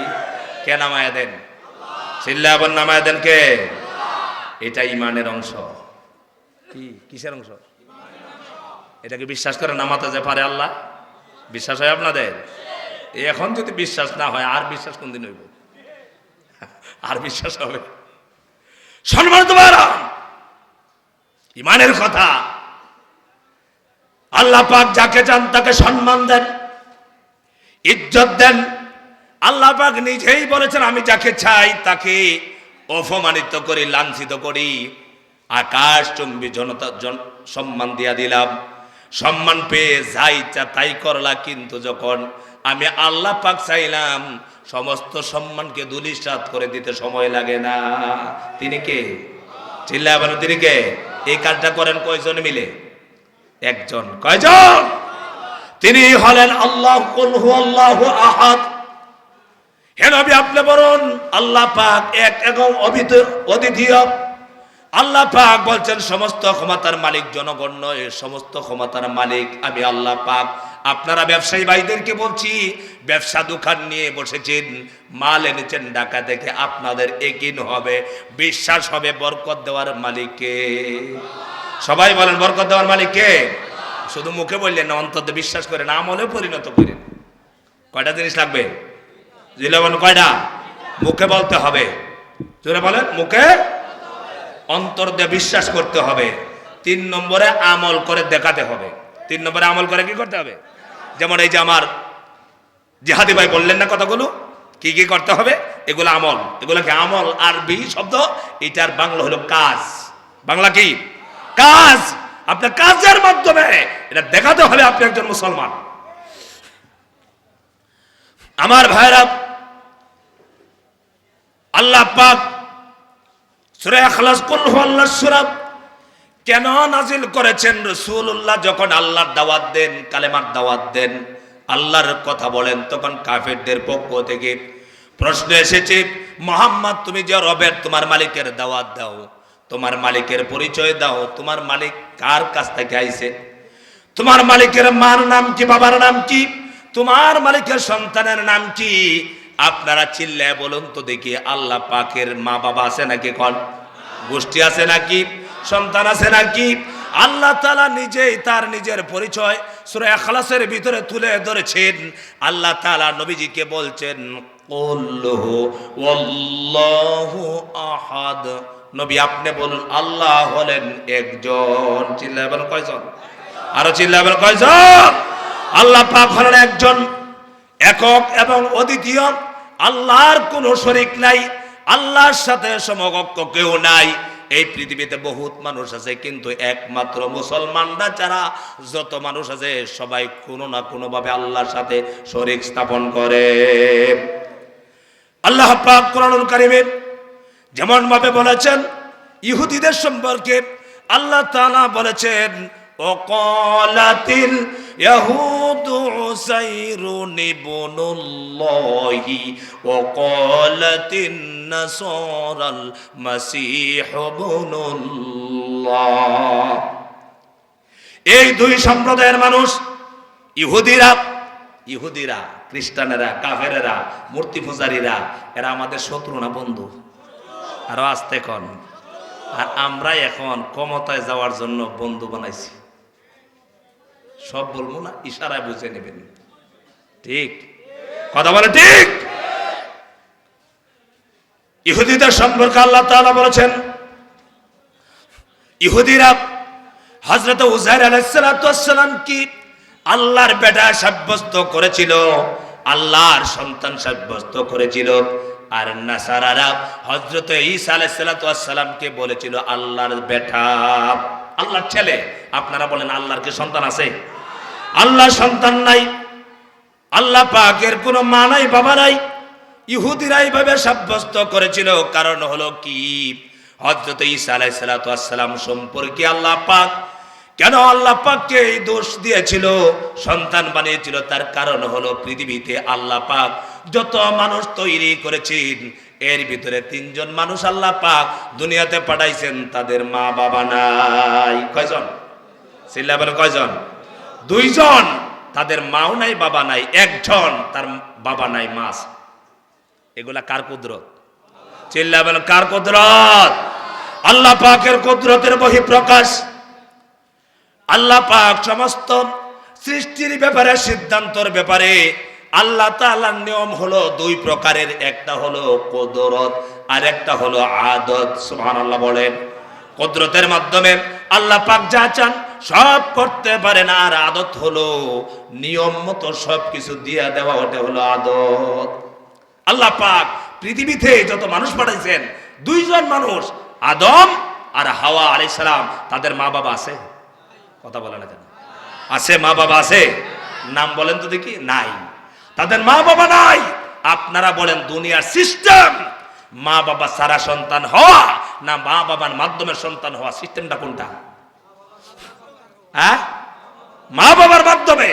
কে নামায়া দেন? চিল্লাবেন, নামায়া দেন কে? এটা ইমানের অংশ। কি? কিসের অংশ? এটাকে বিশ্বাস করে নামাতে যে পারে আল্লাহ? বিশ্বাস হয় আপনাদের? এখন যদি বিশ্বাস না হয়, আর বিশ্বাস কোনদিন হইব? আর বিশ্বাস হবে? সম্মানিত ভাইরা, ইমানের কথা। আল্লাহ পাক যাকে চান তাকে সম্মান দেন, ইজ্জত দেন। আল্লাহ পাক নিজেই বলেছেন, আমি যাকে চাই তাকে অপমানিত করি, লাঞ্ছিত করি। আকাশ চুম্বি জনতা সম্মান দিয়া দিলাম, সম্মান পেয়ে যা ইচ্ছা তাই করলা। কিন্তু যখন আমি আল্লাহ পাক চাইলাম, সমস্ত সম্মানকে ধূলিসাৎ করে দিতে সময় লাগে না। তিনি কে? চিল্লায় বলেন, তিনি কে? এই কাজটা করেন কয়জন মিলে? একজন। কয়জন? তিনি হলেন আল্লাহ। কুল হুয়াল্লাহু আহাদ। হে নবী আপনি বলুন আল্লাহ পাক এক এবং অদ্বিতীয়। আল্লাহ পাক বলছেন সমস্ত ক্ষমতার মালিক জনগণ নয়, সমস্ত ক্ষমতার মালিক আমি আল্লাহ পাক। আপনারা ব্যবসায়ী ভাইদেরকে বলছি, ব্যবসা দোকান নিয়ে বসেছেন, মাল এনেছেন ঢাকা থেকে, আপনাদের একিন হবে, বিশ্বাস হবে বরকত দেওয়ার মালিককে। সবাই বলেন বরকত দেওয়ার মালিককে। শুধু মুখে বললেন না, অন্তত বিশ্বাস করেন, আমলে পরিণত করেন। কয়টা জিনিস লাগবে? জিলাবন কয়টা? মুখে বলতে হবে। জোরে বলেন, মুখে, অন্তর দিয়ে বিশ্বাস করতে হবে। 3 নম্বরে আমল করে দেখাতে হবে। 3 নম্বরে আমল করে কি করতে হবে? যেমন এই যে আমার জিহাদি ভাই বললেন না কথাগুলো, কি কি করতে হবে? এগুলো আমল। এগুলোকে আমল আরবি শব্দ, এটার বাংলা হলো কাজ। বাংলা কি? কাজ। আপনার কাজের মাধ্যমে এটা দেখাতে হবে আপনি একজন মুসলমান। আমার ভাইরা, আল্লাহ পাক সূরা ইখলাস, কুল হুয়াল্লাহু সূরা, কেন নাজিল করেছেন? রাসূলুল্লাহ যখন আল্লাহর দাওয়াত দেন, কালেমার দাওয়াত দেন, আল্লাহর কথা বলেন, তখন কাফেরদের পক্ষ থেকে প্রশ্ন এসেছে, মুহাম্মদ তুমি যে রবের, তোমার মালিকের দাওয়াত দাও, তোমার মালিকের পরিচয় দাও, তোমার মালিক কার কাছ থেকে আইছে, তোমার মালিকের মার নাম কি, বাবার নাম কি, তোমার মালিকের সন্তানের নাম কি? আপনারা চিল্লায় বলুন তো দেখি, আল্লাহ পাকের মা বাবা আছে নাকি? কোন গোষ্ঠী আছে নাকি? সন্তান আছে নাকি? আল্লাহ তাআলা নিজেই তার নিজের পরিচয় সূরা ইখলাসের ভিতরে তুলে ধরেছেন। আল্লাহ তাআলা নবীজিকে বলছেন, কুল ওয়াল্লাহু আহাদ, নবী আপনি বলুন আল্লাহ হলেন একজন। চিল্লায় বলুন কয়জন? আরো চিল্লায় বলুন কয়জন? আল্লাহ পাক হলেন একজন, একক এবং অদ্বিতীয়। আল্লাহর কোনো শরীক নাই, আল্লাহর সাথে সমকক্ষ কেউ নাই। এই পৃথিবীতে বহুত মানুষ আছে, কিন্তু একমাত্র মুসলমানরা যারা যত মানুষ আছে সবাই কোনো না কোনো ভাবে আল্লাহর সাথে শরীক স্থাপন করে। আল্লাহ পাক কোরআনুল কারীমে যেমন ভাবে বলেছেন ইহুদিদের সম্পর্কে, আল্লাহ তাআলা বলেছেন, ওয়াকালাতিল ইয়াহুদু উযাইরুন ইবনুল্লাহি ওয়াকালাতিন নাসারাল মাসীহ ইবনুল্লাহ। এই দুই সম্প্রদায়ের মানুষ, ইহুদিরা, খ্রিস্টানেরা, কাফেরেরা, মূর্তি পূজারীরা, এরা আমাদের শত্রু না বন্ধু? আরো আসতে কোন। আর আমরা এখন ক্ষমতায় যাওয়ার জন্য বন্ধু বানাইছি। সব বলবো না, ইশারায় বুঝে নেবেন। ঠিক কথা বলে ঠিক। ইহুদিদের সম্পর্কে আল্লাহ তাআলা বলেছেন, ইহুদিরা হযরত উযাইর আলাইহিস সালাম কি আল্লাহর বেটা সাব্যস্ত করেছিল, আল্লাহর সন্তান সাব্যস্ত করেছিল। আর নাসারারা হযরত ঈসা আলাইহিস সালামকে বলেছিল আল্লাহর বেটা, আল্লাহর ছেলে। আপনারা বলেন আল্লাহর কি সন্তান আছে? আল্লাহর সন্তান নাই, আল্লাহ পাকের কোনো মা নাই, বাবা নাই। ইহুদিরা এইভাবে সাব্যস্ত করেছিল। কারণ হলো কি, হযরত ঈসা আলাইহিস সালাম সম্পর্কে আল্লাহ পাক কেন আল্লাহ পাককে এই দোষ দিয়েছিল, সন্তান বানিয়েছিল? তার কারণ হলো পৃথিবীতে আল্লাহ পাক যত মানুষ তৈরি করেছেন, এর ভিতরে তিনজন মানুষ আল্লাহ পাক দুনিয়াতে পাঠাইছেন, তাদের মা বাবা নাই। কয়জন? চিল্লায় বলেন কয়জন? দুইজন, তাদের মাও নাই, বাবা নাই। একজন, তার বাবা নাই, মা আছে। এগুলা কার কুদরত? চিল্লায় বলেন কার কুদরত? আল্লাহ পাকের কুদরতের বহিঃপ্রকাশ। আল্লাহ পাক সমস্ত সৃষ্টির ব্যাপারে, সিদ্ধান্তর ব্যাপারে আল্লাহ তাআলার নিয়ম হলো দুই প্রকারের, একটা হলো কুদরত আর একটা হলো আদত। সুবহানাল্লাহ বলেন। কুদরতের মাধ্যমে আল্লাহ পাক যা চান সব করতে পারেন, আর আদত হলো নিয়ম মতো সবকিছু দিয়ে দেওয়া, ওটা হলো আদত। আল্লাহ পাক পৃথিবীতে যত মানুষ পাঠাইছেন, দুইজন মানুষ, আদম আর হাওয়া আলাইহিস সালাম, তাদের মা বাবা আছে? কথা বলে না কেন? আছে, মা বাবা আছে? নাম বলেন তো দেখি। নাই, তাদের মা বাবা নাই। আপনারা বলেন দুনিয়ার সিস্টেম মা বাবা ছাড়া সন্তান হওয়া না মা বাবার মাধ্যমে সন্তান হওয়া, সিস্টেমটা কোনটা? হ্যাঁ, মা বাবার মাধ্যমে।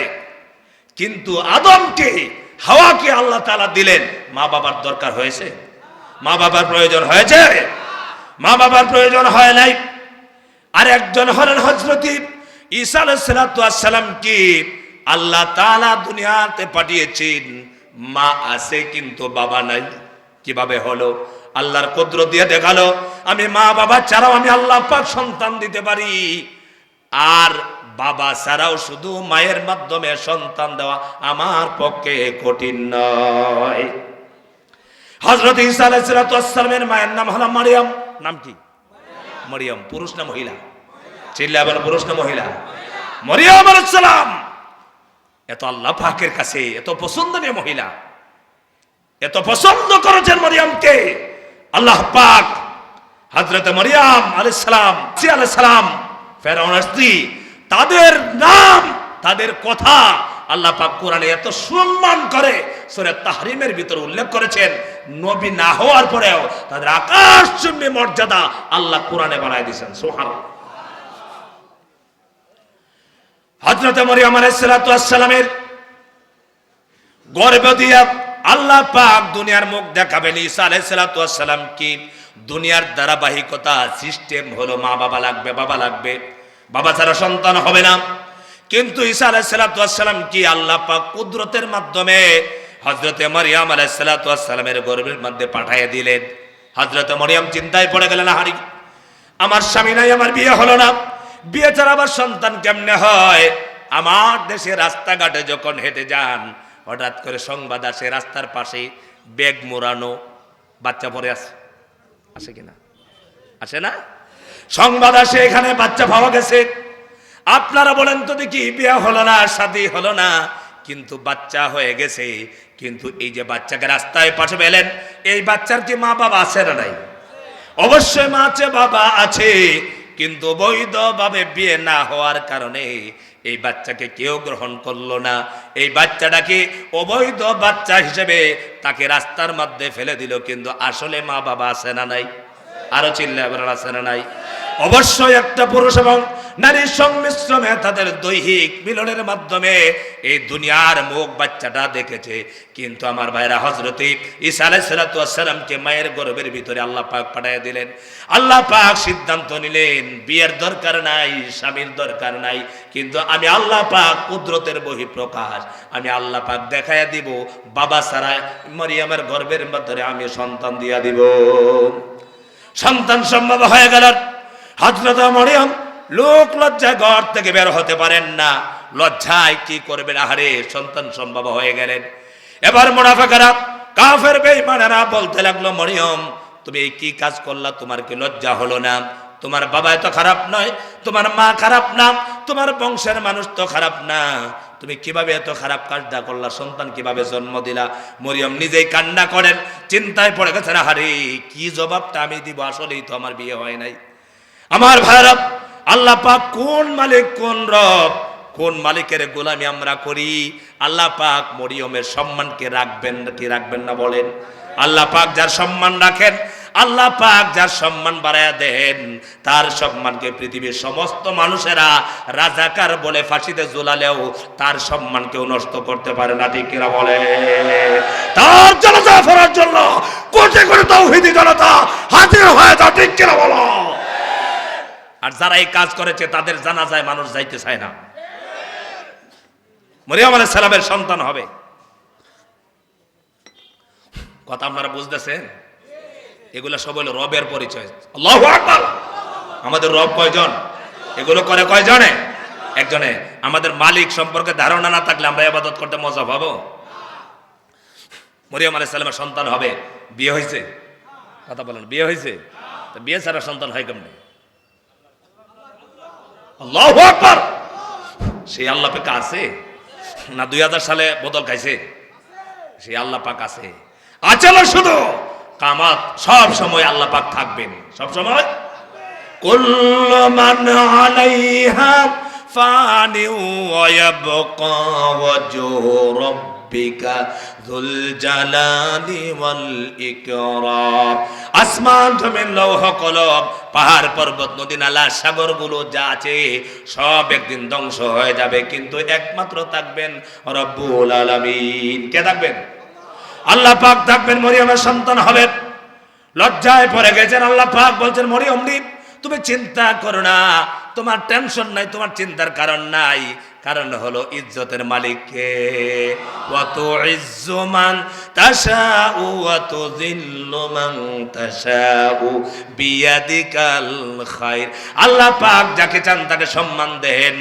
কিন্তু আদমকে, হাওয়াকে আল্লাহ তাআলা দিলেন, মা বাবার দরকার হয়েছে? মা বাবার প্রয়োজন হয়েছে? মা বাবার প্রয়োজন হয় নাই। আর একজন হলেন হযরত ঈসা আলাইহিস সালাম, কি আল্লাহ তাআলা দুনিয়াতে পাঠিয়েছেন, মা আছে কিন্তু বাবা নাই। কিভাবে হলো? আল্লাহর কুদরত দিয়ে দেখালো, আমি মা বাবা ছাড়াও আমি আল্লাহ পাক সন্তান দিতে পারি। আর বাবা ছাড়াও শুধু মায়ের মাধ্যমে সন্তান দেওয়া আমার পক্ষে কঠিন নয়। হযরত ঈসা আলাইহিস সালামের মায়ের নাম হলো মারিয়াম। নাম কি? মারিয়াম। পুরুষ না মহিলা? চিল্লায় বলেন পুরুষ না মহিলা? মারিয়াম আলাইহিস সালাম এত আল্লাহ পাকের কাছে এত পছন্দনীয় মহিলা, এত পছন্দ করেছেন মারিয়ামকে আল্লাহ পাক। হযরত মারিয়াম আলাইহিস সালাম, ফেরাউনের স্ত্রী, তাদের নাম, তাদের কথা আল্লাহ পাক কোরআনে এত সম্মান করে সূরা তাহরিমের ভিতরে উল্লেখ করেছেন। নবী না হওয়ার পরেও তাদের আকাশচুম্বী মর্যাদা আল্লাহ কোরআনে বানায় দিয়েছেন। সুবহানাল্লাহ। হযরত মরিয়ম আলাইহিস সালাতু ওয়াস সালামের গর্ভ দিয়া আল্লাহ পাক দুনিয়ার মুখ দেখাবেন। ঈসা আলাইহিস সালাতু ওয়াস সালাম কি দুনিয়ার ধারাবাহিকতা সিস্টেম হলো মা বাবা লাগবে, বাবা লাগবে, বাবা ছাড়া সন্তান হবে না। কিন্তু ঈসা আলাইহিস সালাতু ওয়াস সালাম কি আল্লাহ পাক কুদরতের মাধ্যমে হযরতে মরিয়ম আলাইহিস সালাতু ওয়াস সালামের গর্ভের মধ্যে পাঠিয়ে দিলেন। হযরতে মরিয়ম চিন্তায় পড়ে গেলেন, হারি আমার স্বামী নাই, আমার বিয়ে হলো না, বিয়ে ছাড়া আবার সন্তান কেমনে হয়? আমার দেশে রাস্তাঘাটে যখন হেঁটে যান হঠাৎ করে সংবাদ আসে রাস্তার পাশে ব্যাগ মোড়ানো বাচ্চা পড়ে আছে, আসে কিনা? আসে না? সংবাদ আসে এখানে বাচ্চা পাওয়া গেছে। আপনারা বলেন তো দেখি, বিয়ে হলো না, শাদী হলো না, কিন্তু বাচ্চা হয়ে গেছে। কিন্তু এই যে বাচ্চাকে রাস্তায় পাশে পেলেন, এই বাচ্চার কি মা বাবা আছে না নাই? অবশ্যই মা আছে, বাবা আছে, কিন্তু বৈধভাবে বিয়ে না হওয়ার কারণে এই বাচ্চাকে কেউ গ্রহণ করলো না। এই বাচ্চাটাকে অবৈধ বাচ্চা হিসেবে তাকে রাস্তার মধ্যে ফেলে দিল। কিন্তু আসলে মা বাবা আছে না নাই? আরো চিল্লায় বলেন, আছে না নাই? অবশ্যই একটা পুরুষ এবং নারীর সংমিশ্রণে তাদের দৈহিক মিলনের মাধ্যমে এই দুনিয়ার মুখ বাচ্চাটা দেখেছে। কিন্তু আমার ভাইরা, হযরতে ঈসা আলাইহিস সালাতু ওয়াস সালামকে মায়ের গর্ভের ভিতরে আল্লাহ পাক পাঠিয়ে দিলেন। আল্লাহ পাক সিদ্ধান্ত নিলেন, বিয়ের দরকার নাই, স্বামীর দরকার নাই, কিন্তু আমি আল্লাহ পাক কুদরতের বহিঃপ্রকাশ, আমি আল্লাহ পাক দেখাইয়া দিব, বাবা ছাড়া মরিয়মের গর্ভের মধ্যে আমি সন্তান দিয়া দিব। সন্তান সম্ভব হয়ে গেল। হযরত মরিয়ম লোক লজ্জায় ঘর থেকে বের হতে পারেন না, লজ্জায় কি করবেন, আহারে সন্তান সম্ভব হয়ে গেলেন। এবার মুনাফিকরা, কাফের বেঈমানেরা বলতে লাগলো, মরিয়ম তুমি এই কি কাজ করলা? তোমার কি লজ্জা হলো না? তোমার বাবা এত খারাপ নয়, তোমার মা খারাপ না, তোমার বংশের মানুষ তো খারাপ না, তুমি কিভাবে এত খারাপ কাজটা করলা? সন্তান কিভাবে জন্ম দিলা? মরিয়ম নিজেই কান্না করেন, চিন্তায় পড়ে গেছেন, আহারে কি জবাবটা আমি দিব? আসলেই তো আমার বিয়ে হয় নাই। আমার ভাইরা, আল্লাহ পাক কোন মালিক, কোন রব, কোন মালিকের গোলামি আমরা করি? আল্লাহ পাক মরিয়মের সম্মানকে রাখবেন কি রাখবেন না বলেন? আল্লাহ পাক যার সম্মান রাখেন, আল্লাহ পাক যার সম্মান বাড়ায়া দেন, তার সম্মানকে পৃথিবীর সমস্ত মানুষেরা রাজাকার বলে ফাঁসিতে ঝুলালেও তার সম্মান কেউ নষ্ট করতে পারে না, ঠিক কিনা বলে? তার জনতা ফেরার জন্য কোটি কোটি তাওহীদি জনতা হাজির হয়ে যাও, ঠিক কিনা বলো? আর যারা এই কাজ করেছে তাদের জানাজায় মানুষ যাইতে চায় না। মরিয়ম আলাইহিস সালামের সন্তান হবে, কথা আপনারা বুঝতেছেন? এগুলা সব হলো রবের পরিচয়। আল্লাহু আকবার। আমাদের রব কয়জন? এগুলো করে কয়জনে? একজনে। আমাদের মালিক সম্পর্কে ধারণা না থাকলে আমরা ইবাদত করতে মজা পাবো? মরিয়ম আলাইহিস সালামের সন্তান হবে। বিয়ে হয়েছে? কথা বলেন, বিয়ে হয়েছে? তো বিয়ে ছাড়া সন্তান হয় কেমনে? আল্লাহু আকবার। সেই আল্লাহ পাক আছে না 2000 সালে বদল খাইছে? সেই আল্লাহ পাক আছে, আছে না শুধু কামাত সব সময় আল্লাহ পাক থাকবেন, সব সময়। কুল্লু মান আলাইহা ফানি ওয়া ইয়াবকা ওয়াজহু রাব্বিকা যুল জালালি ওয়াল ইকরাম। আসমান জমিন লৌহ কলম পাহাড় পর্বত নদী নালা সাগরগুলো যা আছে সব একদিন ধ্বংস হয়ে যাবে, কিন্তু একমাত্র থাকবেন রব্বুল আলামিন। কে থাকবেন? আল্লাহ পাক থাকবেন। মরিয়মের সন্তান হবে। লজ্জায় পড়ে গেছেন। আল্লাহ পাক বলছেন, মরিয়ম তুমি চিন্তা করো না, তোমার টেনশন নাই, তোমার চিন্তার কারণ নাই। কারণ হলো ইজ্জতের মালিক কে? ওয়া তুইজ্জু মান তাশাউ ওয়া তুযিল্লু মান তাশাউ বিয়াদিকাল খায়র। আল্লাহ পাক যাকে চান তাকে সম্মান দেন,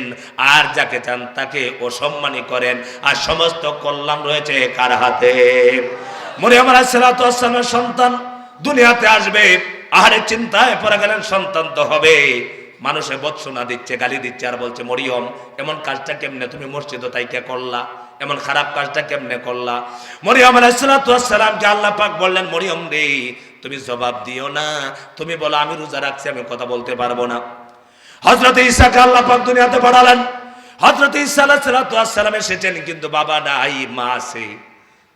আর যাকে চান তাকে অসম্মানী করেন। আর সমস্ত কল্যাণ রয়েছে কার হাতে? মরিয়ম আলাইহিস সালাতু ওয়াস সালামের সন্তান দুনিয়াতে আসবে। আহারে চিন্তায় পড়ে গেলেন, সন্তান তো হবে। মানুষে বৎসনা দিচ্ছে, গালি দিচ্ছে, আর বলছে, মরিয়ম এমন কাজটা কেমনে তুমি মসজিদে তাইকে করলা? এমন খারাপ কাজটা কেমনে করলা? মরিয়ম আলাইহিস সালাতু ওয়াস সালামকে আল্লাহ পাক বললেন, মরিয়ম রে তুমি জবাব দিও না, তুমি বলো আমি রোজা রাখছি, আমি কথা বলতে পারবো না। হযরত ঈসাকে আল্লাহ পাক দুনিয়াতে পাঠালেন। হযরত ঈসা আলাইহিস সালাতু ওয়াস সালাম এসেছেন, কিন্তু বাবা নাই, মা আছে।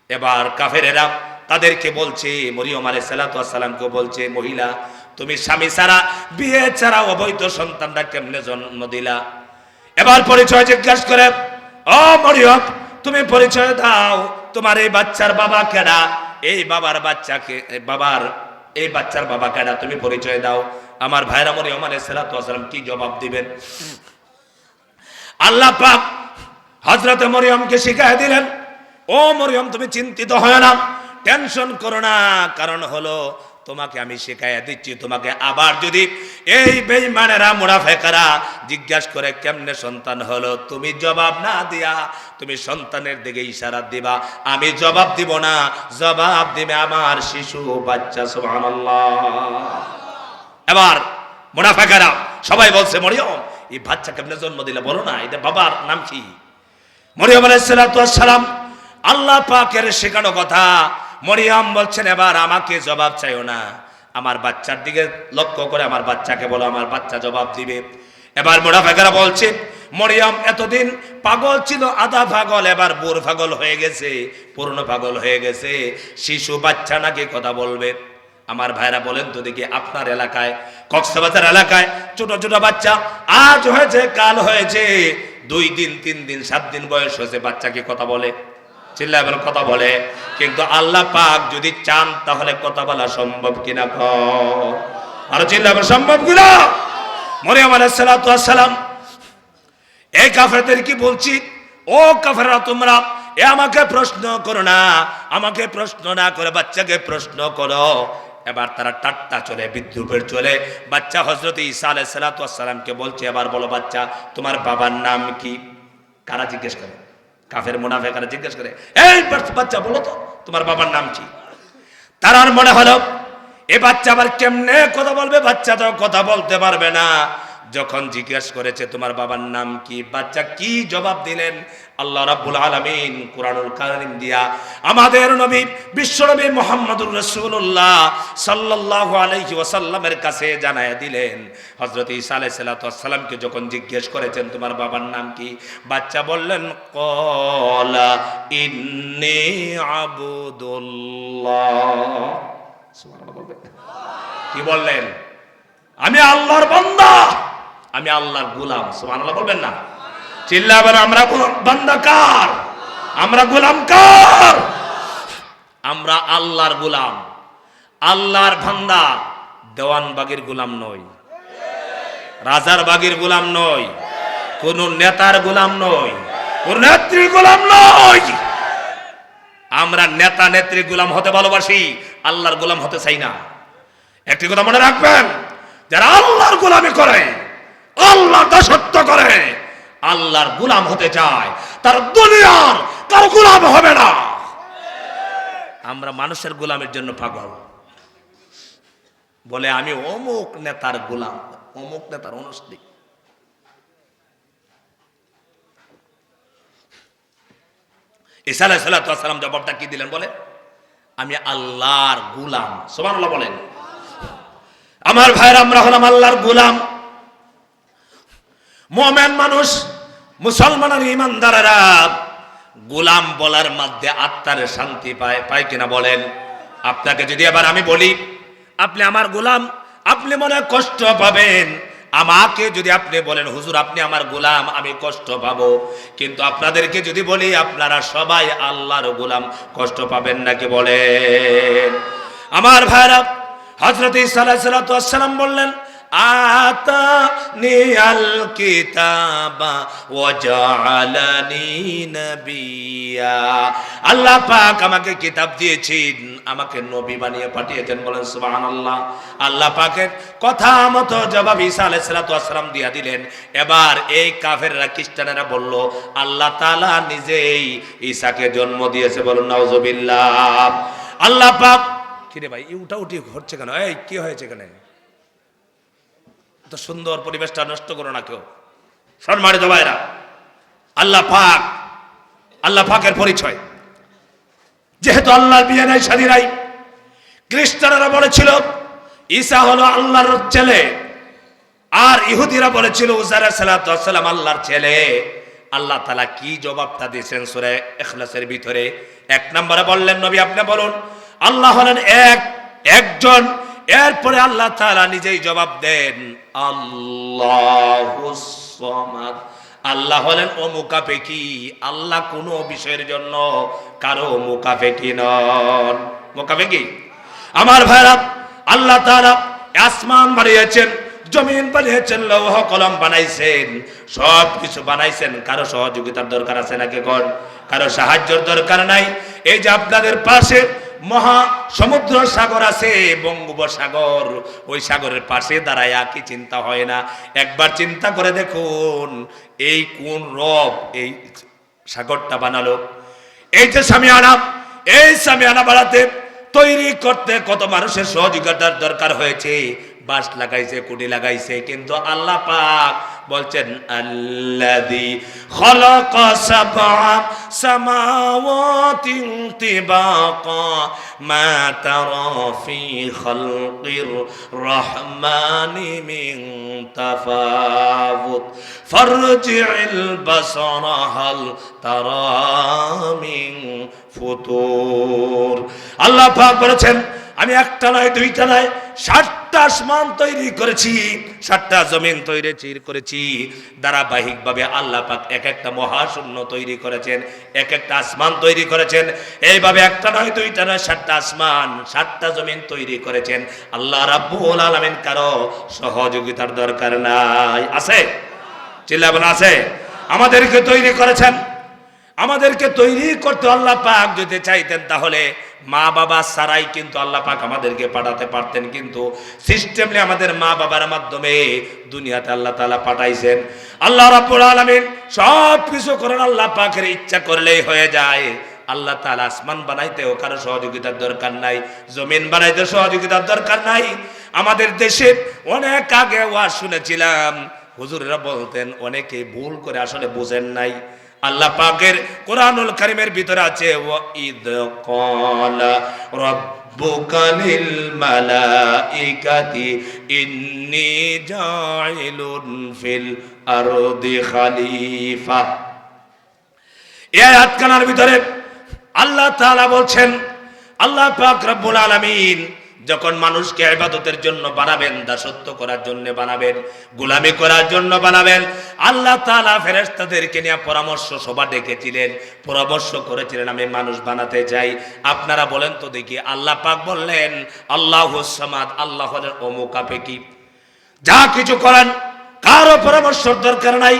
এবার কাফেরেরা তাদেরকে বলছে, মরিয়ম আলাইহিস সালাতু ওয়াস সালামকে বলছে, মহিলা তুমি স্বামী ছাড়া বিয়ে ছাড়া অবৈধ সন্তানটা কেমনে জন্ম দিলা? এবার পরিচয় জিজ্ঞাসা করে, ও মরিয়ম তুমি পরিচয় দাও, তোমার এই বাচ্চার বাবা কেডা, এই বাবার বাচ্চাকে এই বাচ্চার বাবা কেডা, তুমি পরিচয় দাও। আমার ভাইরা মরিয়ম আলাইহিস সালাতু ওয়াস সালাম কি জবাব দিবেন? আল্লাহ পাক হযরত মরিয়মকে শিখায় দিলেন, ও মরিয়ম তুমি চিন্তিত হয় না, টেনশন করো না, কারণ হলো তোমাকে আমি শিখাইয়া দিচ্ছি, তোমাকে আবার যদি এই বেঈমানেরা মুনাফিকরা জিজ্ঞাসা করে কেমনে সন্তান হলো, তুমি জবাব না দিয়া তুমি সন্তানের দিকে ইশারা দিবা, আমি জবাব দিব না, জবাব দিবে আমার শিশু বাচ্চা। সুবহানাল্লাহ। এবার মুনাফিকরা সবাই বলছে, মরিয়ম এই বাচ্চা কেমনে জন্ম দিলে বলো না, এটা বাবার নাম কি? মরিয়ম আলাইহিস সালাতু ওয়াস সালাম আল্লাহ পাকের শেখানো কথা। মরিয়ম বলছেন, এবার আমাকে জবাব চাইও না, আমার বাচ্চার দিকে লক্ষ্য করে আমার বাচ্চাকে বলো, আমার বাচ্চা জবাব দিবে। এবার মুনাফিকরা বলছে, মরিয়ম এতদিন পাগল ছিল, আধা পাগল, এবার বুড় পাগল হয়ে গেছে, পূর্ণ পাগল হয়ে গেছে, শিশু বাচ্চা নাকি কথা বলবে। আমার ভাইরা বলেন তো দেখি, আপনার এলাকায় কক্সবাজার এলাকায় ছোট ছোট বাচ্চা আজ হয়েছে কাল হয়েছে, 2 দিন 3 দিন 7 দিন বয়স হয়েছে, বাচ্চা কি কথা বলে? চিল্লায় বলে কথা বলে। কিন্তু আল্লাহ পাক যদি চান তাহলে কথা বলা সম্ভব কিনা? আর চিল্লায় বলে সম্ভব কিনা? মরিয়ম আলাইহিস সালাতু ওয়াস সালাম এই কাফেরদের কি বলছি, ও কাফেররা তোমরা আমাকে প্রশ্ন করো না, আমাকে প্রশ্ন না করে বাচ্চাকে প্রশ্ন করো। এবার তারা ঠাট্টা চলে, বিদ্রুপের চলে। বাচ্চা হযরত ঈসা আলাইহিস সালাতু ওয়াস সালামকে বলছে, এবার বলো বাচ্চা তোমার বাবার নাম কি? কারা জিজ্ঞেস করে? কাফের মুনাফিকরা জিজ্ঞেস করে, এই বাচ্চা বলো তো তোমার বাবার নাম কি? তার মনে হলো এই বাচ্চা আবার কেমনে কথা বলবে, বাচ্চা তো কথা বলতে পারবে না। যখন জিজ্ঞেস করেছে তোমার বাবার নাম কি, বাচ্চা কি জবাব দিলেন? আল্লাহ রাব্বুল আলামিন কুরআনুল কারীম দিয়া আমাদের নবী বিশ্বনবী মুহাম্মদুর রাসূলুল্লাহ সাল্লাল্লাহু আলাইহি ওয়াসাল্লামের কাছে জানায়া দিলেন, হযরত ঈসা আলাইহিস সালাতু ওয়াস সালামকে যখন জিজ্ঞেস করেছেন তোমার বাবার নাম কি, বাচ্চা বললেন ক্বালা ইন্নী আবদুল্লাহ। সুবহানাল্লাহ বলবেন, কি বললেন? আমি আল্লাহর বান্দা, আমি আল্লাহর গোলাম। সুবহানাল্লাহ বলবেন না? চিল্লা বলেন, আমরা বান্দা কার? আমরা গোলাম কার? আমরা আল্লাহর গোলাম, আল্লাহর বান্দা। দেওয়ানবাগির গোলাম নই, রাজার বাগির গোলাম নই, কোন নেতার গোলাম নই, কোন নেত্রীর গোলাম নই। আমরা নেতা নেত্রীর গোলাম হতে ভালোবাসি, আল্লাহর গোলাম হতে চাই না। একটি কথা মনে রাখবেন, যারা আল্লাহর গোলামি করে, আল্লাহর দাসত্ব করে, আল্লাহর গোলাম হতে চায়, তার দুনিয়ার কার গোলাম হবে না। আমরা মানুষের গোলামের জন্য পাগল, বলে আমি অমুক নেতার গোলাম, অমুক নেতার অনুসারী। ঈসা আলাইহিস সালাতু ওয়াস সালাম জবাবটা কি দিলেন? বলে আমি আল্লাহর গোলাম। সুবহানাল্লাহ বলেন। আমার ভাইরা, আমরা হলাম আল্লাহর গোলাম। মুমিন মানুষ, মুসলমান আর ঈমানদারেরা গোলাম বলার মধ্যে আত্মার শান্তি পায়, পায় কিনা বলেন? আপনাকে যদি এবার আমি বলি আপনি আমার গোলাম, আপনি মনে কষ্ট পাবেন। আমাকে যদি আপনি বলেন হুজুর আপনি আমার গোলাম, আমি কষ্ট পাবো। কিন্তু আপনাদেরকে যদি বলি আপনারা সবাই আল্লাহর গোলাম, কষ্ট পাবেন নাকি বলেন? আমার ভাইরা, হযরত ঈসা আলাইহিস সালাতু ওয়াস সালাম বললেন, আতানি আল কিতাবা ওয়া জাআলানি নাবিয়্যা। আল্লাহ পাক আমাকে কিতাব দিয়েছেন, আমাকে নবী বানিয়ে পাঠিয়েছেন। বলেন সুবহানাল্লাহ। আল্লাহ পাকের কথা মতো জবাব ঈসা আলাইহিস সালাতু ওয়াস সালাম দিয়া দিলেন। এবার এই কাফেররা, খ্রিস্টানেরা বলল আল্লাহ তাআলা নিজেই ঈসাকে জন্ম দিয়েছে। বলুন নাউযুবিল্লাহ। আল্লাহ পাক, কি রে ভাই উঠা উঠি হচ্ছে কেন? এই কি হয়েছে এখানে? তো সুন্দর পরিবেশটা নষ্ট করো না কেউ। সম্মানিত ভাইরা, আল্লাহ পাক, আল্লাহ পাকের পরিচয় যেহেতু আল্লাহর বিয়ে নাই, শাদী নাই। খ্রিস্টানেরা বলেছিল ঈসা হলো আল্লাহর ছেলে, আর ইহুদিরা বলেছিল উযাইর আলাইহিস সালাতু ওয়াস সালাম আল্লাহর ছেলে। আল্লাহ তাআলা কি জবাবটা দিয়েছেন সূরা ইখলাসের ভিতরে? 1 নম্বরে বললেন, নবী আপনি বলুন আল্লাহ হলেন একজন। এরপরে আল্লাহ তাআলা নিজেই জবাব দেন, আল্লাহুস সামাদ। আল্লাহ হলেন ও মুকাফেকি। আল্লাহ কোনো বিষয়ের জন্য কারো মুকাফেকি নন। মুকাফেকি আমার ভাইরা, আল্লাহ তাআলা আসমান বানিয়েছেন, জমিন বানিয়েছেন, লৌহ কলম বানাইছেন, সব কিছু বানাইছেন। কারো সহযোগিতার দরকার আছে নাকি? কোন কারো সাহায্যের দরকার নাই। এই যে আপনাদের পাশে মহা সমুদ্র সাগর আছে, বঙ্গোপসাগর, ওই সাগরের পাশে দাঁড়ায় কি চিন্তা হয় না? একবার চিন্তা করে দেখুন, এই কোন রব এই সাগরটা বানালো? এই যে সামিয়ানা, এই সামিয়ানা বানাতে, তৈরি করতে কত মানুষের সহযোগিতার দরকার হয়েছে। বাঁশ লাগাইছে, কুড়ি লাগাইছে, কিন্তু আল্লাহ পাক বলছেন আল্লাযী খালাকা সাবআ সামাওয়াতিন তিবাকা মা তারা ফি খালকির রহমানি মিন তাফাউত ফারজি'ল বাসারা হাল তারা মিন ফুতুর। আল্লাহ পাক বলেছেন আমি একটা নয়, দুইটা নয়, 7টা আসমান তৈরি করেছি, 7টা জমিন তৈরি করেছি। ধারাবাহিকভাবে আল্লাহ পাক এক একটা মহাশূন্য তৈরি করেছেন, এক একটা আসমান তৈরি করেছেন। এইভাবে একটা নয়, দুইটা নয়, 7টা আসমান, 7টা জমিন তৈরি করেছেন। আল্লাহ রাব্বুল আলামিন কারো সহযোগিতার দরকার নাই। আছে? চিল্লাবেন আছে? আমাদেরকে তৈরি করেছেন। আমাদেরকে তৈরি করতে আল্লাহ পাক যদি চাইতেন তাহলে মা বাবা ছাড়াই কিন্তু আল্লাহ পাক আমাদেরকে পাঠাতে পারতেন, কিন্তু সিস্টেমলি আমাদের মা বাবার মাধ্যমে দুনিয়াতে আল্লাহ তাআলা পাঠাইছেন। আল্লাহ রাব্বুল আলামিন সব কিছু করেন আল্লাহ পাকের ইচ্ছা করলেই হয়ে যায়। আল্লাহ তাআলা আসমান বানাইতেও কারো সহযোগিতার দরকার নাই, জমিন বানাইতে সহযোগিতার দরকার নাই। আমাদের দেশে অনেক আগে ওয়াজ শুনেছিলাম, হুজুরেরা বলতেন, অনেকে ভুল করে আসলে বুঝেন নাই। আল্লাহ পাকের কোরআনুল কারীমের ভিতরে আছে ওয়া ইদ ক্বালা রাব্বুকা লিল মালাইকাতি ইন্নী জাইলুন ফিল আরদি খলিফা। এই আয়াতখানার ভিতরে আল্লাহ তাআলা বলছেন, আল্লাহ পাক রব্বুল আলামিন যখন মানুষকে ইবাদতের জন্য বানাবেন, দাসত্ব করার জন্য বানাবেন, গোলামি করার জন্য বানাবেন, আল্লাহ তাআলা ফেরেশতাদেরকে নিয়ে পরামর্শ সভা ডেকেছিলেন, পরামর্শ করেছিলেন আমি মানুষ বানাতে চাই, আপনারা বলেন তো দেখি। আল্লাহ পাক বললেন আল্লাহুস সামাদ, আল্লাহ হলেন অমুকাপেকি। যা কিছু করেন কারো পরামর্শের দরকার নাই।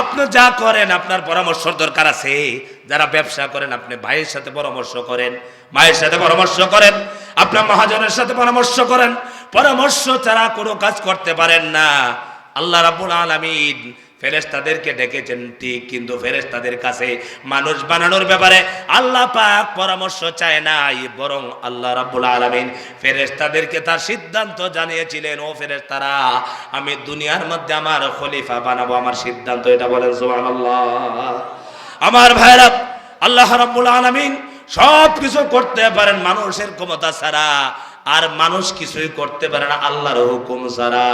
আপনি যা করেন আপনার পরামর্শের দরকার আছে। যারা ব্যবসা করেন আপনি ভাইয়ের সাথে পরামর্শ করেন, মায়ের সাথে পরামর্শ করেন, আপনার মহাজনের সাথে পরামর্শ করেন। পরামর্শ ছাড়া কোনো কাজ করতে পারেন না। আল্লাহ রাব্বুল আলামিন ফেরেশতাদেরকে ডেকেছেন ঠিক, কিন্তু ফেরেশতাদের কাছে মানুষ বানানোর ব্যাপারে আল্লাহ পাক পরামর্শ চায় নাই, বরং আল্লাহ রাব্বুল আলামিন ফেরেশতাদেরকে তার সিদ্ধান্ত জানিয়েছিলেন, ও ফেরেশতারা আমি দুনিয়ার মধ্যে আমার খলিফা বানাবো, আমার সিদ্ধান্ত এটা। বলেন সুবহানাল্লাহ। আমার ভাইরা, আল্লাহ রাব্বুল আলামিন সব কিছু করতে পারেন মানুষের ক্ষমতা ছাড়া, আর মানুষ কিছুই করতে পারে না আল্লাহর হুকুম ছাড়া।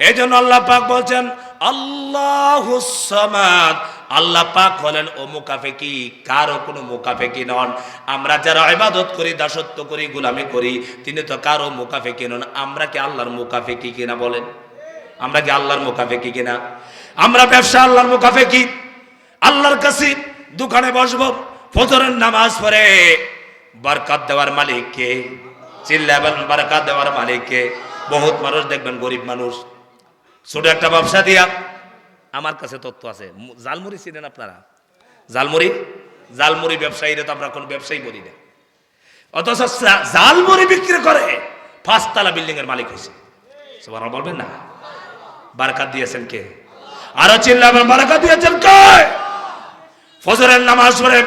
এই জন্য আল্লাহ পাক বলছেন আল্লাহুস সামাদ, আল্লাহ পাক হলেন ও মুকাফেকি, কারো কোনো মুকাফেকি নন। আমরা যারা ইবাদত করি, দাসত্ব করি, গোলামি করি, তিনি তো কারো মুকাফেকি নন। আমরা কি আল্লাহর মুকাফেকি কিনা? বলেন, আমরা কি আল্লাহর মুকাফেকি কিনা? আমরা ব্যবসা আল্লাহর মুকাফেকি। আল্লাহর কাছে দোকানে বসবো, ফজরের নামাজ পড়ে, বরকত দেওয়ার মালিক কে? চিল্লাবেন, বরকত দেওয়ার মালিক কে? বহুত মানুষ দেখবেন গরিব মানুষ, ছোট একটা ব্যবসা দিয়া, আমার কাছে তথ্য আছে, জালমুড়ি চিনেন আপনারা? জালমুড়ি, জালমুড়ি ব্যবসায়ীরা তো আমরা কোনো ব্যবসায়ী বলি না, অথচ জালমুড়ি বিক্রি করে 5 তলা বিল্ডিং এর মালিক হয়েছে। সুবহানাল্লাহ বলবেন না? বরকত দিয়েছেন কে? আরো চিল্লাবেন, বরকত দিয়েছেন কে? ফজরের নামাজ পড়ে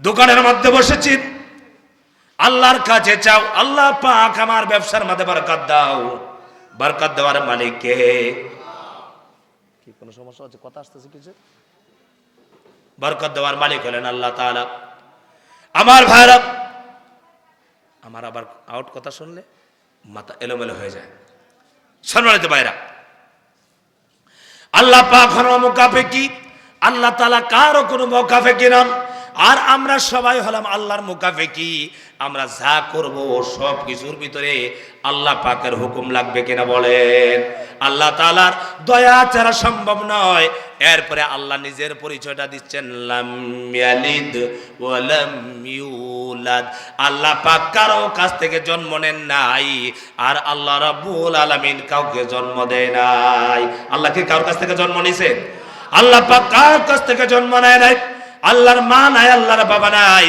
দোকানের মধ্যে বসেছি, আল্লাহর কাছে চাও, আল্লাহ পাক আমার ব্যবসার মধ্যে বরকত দাও। বরকত দেওয়ার মালিক কে? কি কোনো সমস্যা হচ্ছে? কথা আসতেছে কিছু? বরকত দেওয়ার মালিক হলেন আল্লাহ তাআলা। আমার ভাইরা, আমার আবার আউট কথা শুনলে মাথা এলোমেলো হয়ে যায়। সম্মানিত ভাইরা, আল্লাহ পাক হলো মুকাফেকি। আল্লাহ তাআলা কারো কোনো মুকাফেকি নন। আর আমরা সবাই হলাম আল্লাহর মুকাফেকি। আমরা যা করব সব কিছুর ভিতরে আল্লাহ পাকের হুকুম লাগবে কিনা বলেন? আল্লাহ তাআলার দয়া ছাড়া সম্ভব নয়। এরপরে আল্লাহ নিজের পরিচয়টা দিচ্ছেন, লাম ইয়ালিদ ওয়া লাম ইউলাদ। আল্লাহ পাক কারো কাছ থেকে জন্ম নেন নাই, আর আল্লাহ রাব্বুল আলামিন কাউকে জন্ম দেয় নাই। আল্লাহ কি কারোর কাছ থেকে জন্ম নিছে? আল্লাহ পাক কারোর কাছ থেকে জন্ম নেয় নাই। আল্লাহর মা নাই, আল্লাহর বাবা নাই,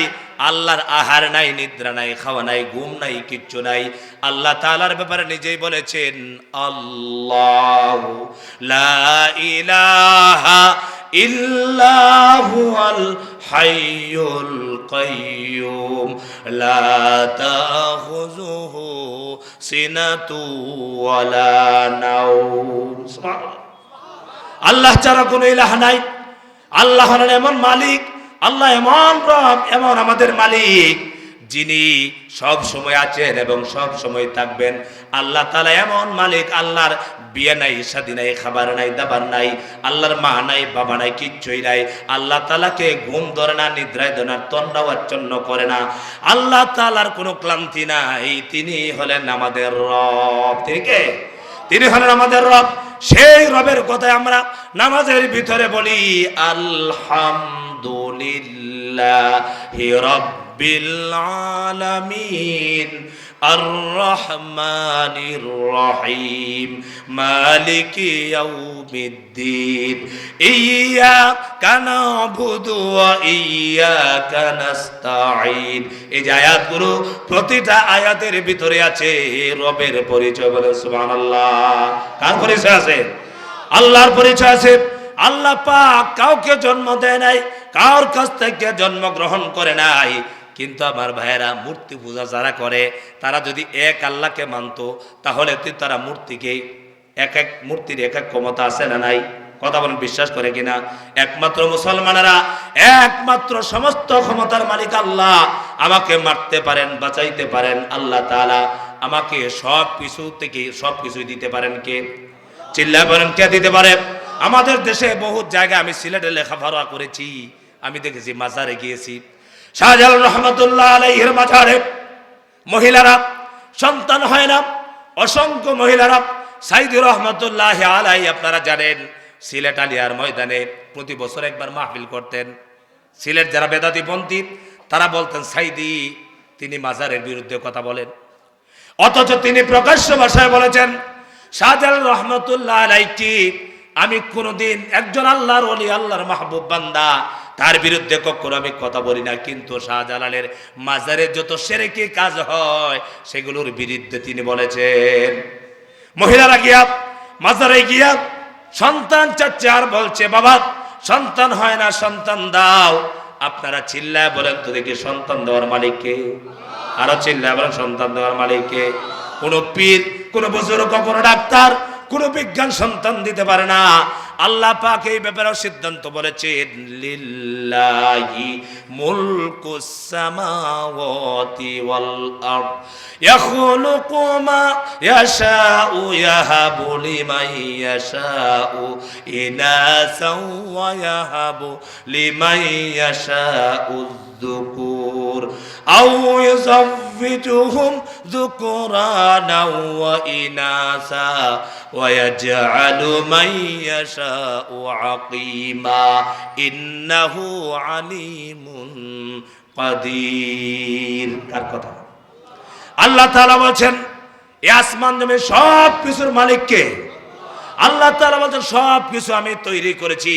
আল্লাহর আহার নাই, নিদ্রা নাই, খাওয়া নাই, ঘুম নাই, কিচ্ছু নাই। আল্লাহ তাআলার ব্যাপারে নিজেই বলেছেন, আল্লাহু লা ইলাহা ইল্লা হুয়াল হাইয়ুল কাইয়্যুম লা তাখুযুহু সিনাতু ওয়ালা নাওম। সুবহানাল্লাহ। আল্লাহ ছাড়া কোনো ইলাহ নাই। আল্লাহ হলেন এমন মালিক, আল্লাহ এমন রব, এমন আমাদের মালিক, যিনি সব সময় আছেন এবং সব সময় থাকবেন। আল্লাহ তাআলা এমন মালিক, আল্লাহর বিয়ে নাই, শাদী নাই, খাবার নাই, দাবার নাই, আল্লাহর মা নাই, বাবা নাই, কিচ্ছুই নাই। আল্লাহ তাআলাকে ঘুম ধরে না, নিদ্রায় ধরে না, তন্দ্রাচ্ছন্ন করে না। আল্লাহ তাআলার কোনো ক্লান্তি নাই। তিনি হলেন আমাদের রব। তিনি কে? তিনি হলেন আমাদের রব। সেই রবের কথা আমরা নামাজের ভিতরে বলি, আলহামদুলিল্লাহি রাব্বিল আলামিন আর রহমানির রহিম মালিকি ইয়াউমিদ্দিন ইয়্যাকা না'বুদু ওয়া ইয়্যাকা নাস্তাঈন। এই যে আয়াতগুলো, প্রতিটা আয়াতের ভিতরে আছে রবের পরিচয়। বলে সুবহানাল্লাহ। কার পরিচয় আছে? আল্লাহর পরিচয় আছে। আল্লাহ পাক কাউকে জন্ম দেয় নাই, কারোর কাছ থেকে জন্মগ্রহণ করে নাই। কিন্তু আমার ভাইয়েরা, মূর্তি পূজা যারা করে, তারা যদি এক আল্লাহকে মানত, তাহলে তারা মূর্তিকে এক এক মূর্তির এক এক ক্ষমতা আছে না নাই? কথা বলেন, বিশ্বাস করে কিনা? একমাত্র মুসলমানেরা, একমাত্র সমস্ত ক্ষমতার মালিক আল্লাহ। আমাকে মারতে পারেন, বাঁচাইতে পারেন আল্লাহ তাআলা। আমাকে সব কিছু থেকে সব কিছুই দিতে পারেন কে? চিল্লায় বলেন, কে দিতে পারে? আমাদের দেশে বহু জায়গায়, আমি সিলেটে লেখাপড়া করেছি, আমি দেখেছি, মাজারে গিয়েছি, শাহজালাল রহমাতুল্লাহ আলাইহির মাজারে মহিলারা সন্তান হয় না, অসংখ্য মহিলারা। সাইদি রহমাতুল্লাহ আলাইহি, আপনারা জানেন, সিলেট আলিয়ার ময়দানে প্রতি বছর একবার মাহফিল করতেন। সিলেট যারা বেদাতি পন্থী, তারা বলতেন সাইদি তিনি মাজারের বিরুদ্ধে কথা বলেন, অথচ তিনি প্রকাশ্য ভাষায় বলেছেন, শাহজালাল রহমাতুল্লাহ আলাইহি, আমি কোনোদিন একজন আল্লাহর ওলি, আল্লাহর মাহবুব বান্দা, তার বিরুদ্ধে কখনো আমি কথা বলি না। কিন্তু শাহজালালের মাজারে যত শিরকি কাজ হয়, সেগুলোর বিরুদ্ধে তিনি বলেছেন। মহিলারা গিয়া মাজারে গিয়া সন্তান চাচ্ছে, আর বলছে, বাবা সন্তান হয় না, সন্তান দাও। আপনারা চিল্লায় বলেন তো দেখি, সন্তান দেওয়ার মালিককে? আরো চিল্লায় বলেন, সন্তান দেওয়ার মালিককে? কোন পীর, কোন বুজুর্গ, কোন ডাক্তার, কোন বিজ্ঞান সন্তান দিতে পারে না। আল্লাহ পাক এই ব্যাপারে সিদ্ধান্ত বলেছেন, লিল্লাহি মুলকুস সামাওয়াতি ওয়াল আরদ ইয়াখলুকু মা ইয়াশাউ ইয়াহাবু লিমান ইয়াশাউ ইনাসাও ওয়া ইয়াহাবু লিমান ইয়াশাউ যুকুর আও ইউযাওয়িজুহুম যুকুরানা ওয়া ইনাসা ওয়া ইয়াজআলু মান ইয়াশাউ আকিমা ইন্নাহু আলিমুন কাদির। কার কথা? আল্লাহ তাআলা বলেন, এই আসমান জমিন সব কিছুর মালিক কে? আল্লাহ তাআলা বলেন, সব কিছু আমি তৈরি করেছি।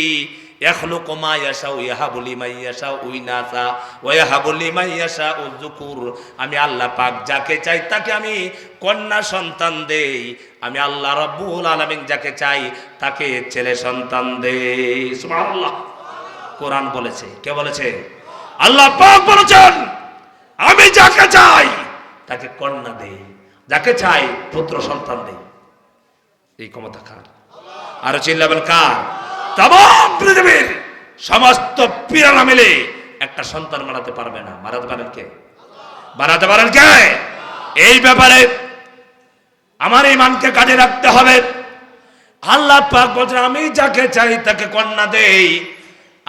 ইয়াখলুকু মা ইয়াশাউ ইয়াহাবু লিমান ইয়াশাউ ইনাসা ওয়া ইয়াহাবু লিমান ইয়াশাউ যুকুর। আমি আল্লাহ পাক যাকে চাই তাকে আমি কন্যা সন্তান দেই। আমি আল্লাহ রাব্বুল আলামিন যাকে চাই তাকে ছেলে সন্তান দেই। সুবহানাল্লাহ। কোরআন বলেছে। কে বলেছে? আল্লাহ পাক বলেছেন, আমি যাকে চাই তাকে কন্যা দেই, যাকে চাই পুত্র সন্তান দেই। এই ক্ষমতা কার? আরো চিল্লাবেন, কার? তামাম পৃথিবীর সমস্ত পীরেরা মিলে একটা সন্তান বানাতে পারবে না। বানাতে পারেন কে? বানাতে পারেন কে? এই ব্যাপারে আমার ঈমানকে কাজে রাখতে হবে। আল্লাহ পাক বলেন, আমি যাকে চাই তাকে কন্যা দেই।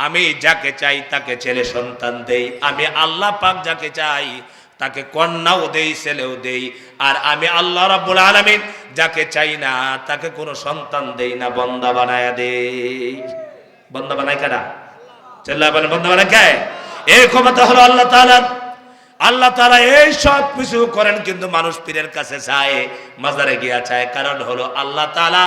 আমি যাকে চাই তাকে ছেলে সন্তান দেই, আমি আল্লাহ পাক যাকে চাই তাকে কন্যাও দেই ছেলেও দেই, আর আমি আল্লাহ রাব্বুল আলামিন যাকে চাই না তাকে কোনো সন্তান দেই না, বন্দা বানায়া দেই। বন্দা বানায় কারা? চিল্লায় বলেন বন্দা বানায় কে? এই ক্ষমতা হলো আল্লাহ তাআলার। আল্লাহ তাআলা এই সব কিছু করেন, কিন্তু মানুষ পীরের কাছে চায়, মাজারে গিয়া চায়। কারণ হলো আল্লাহ তাআলা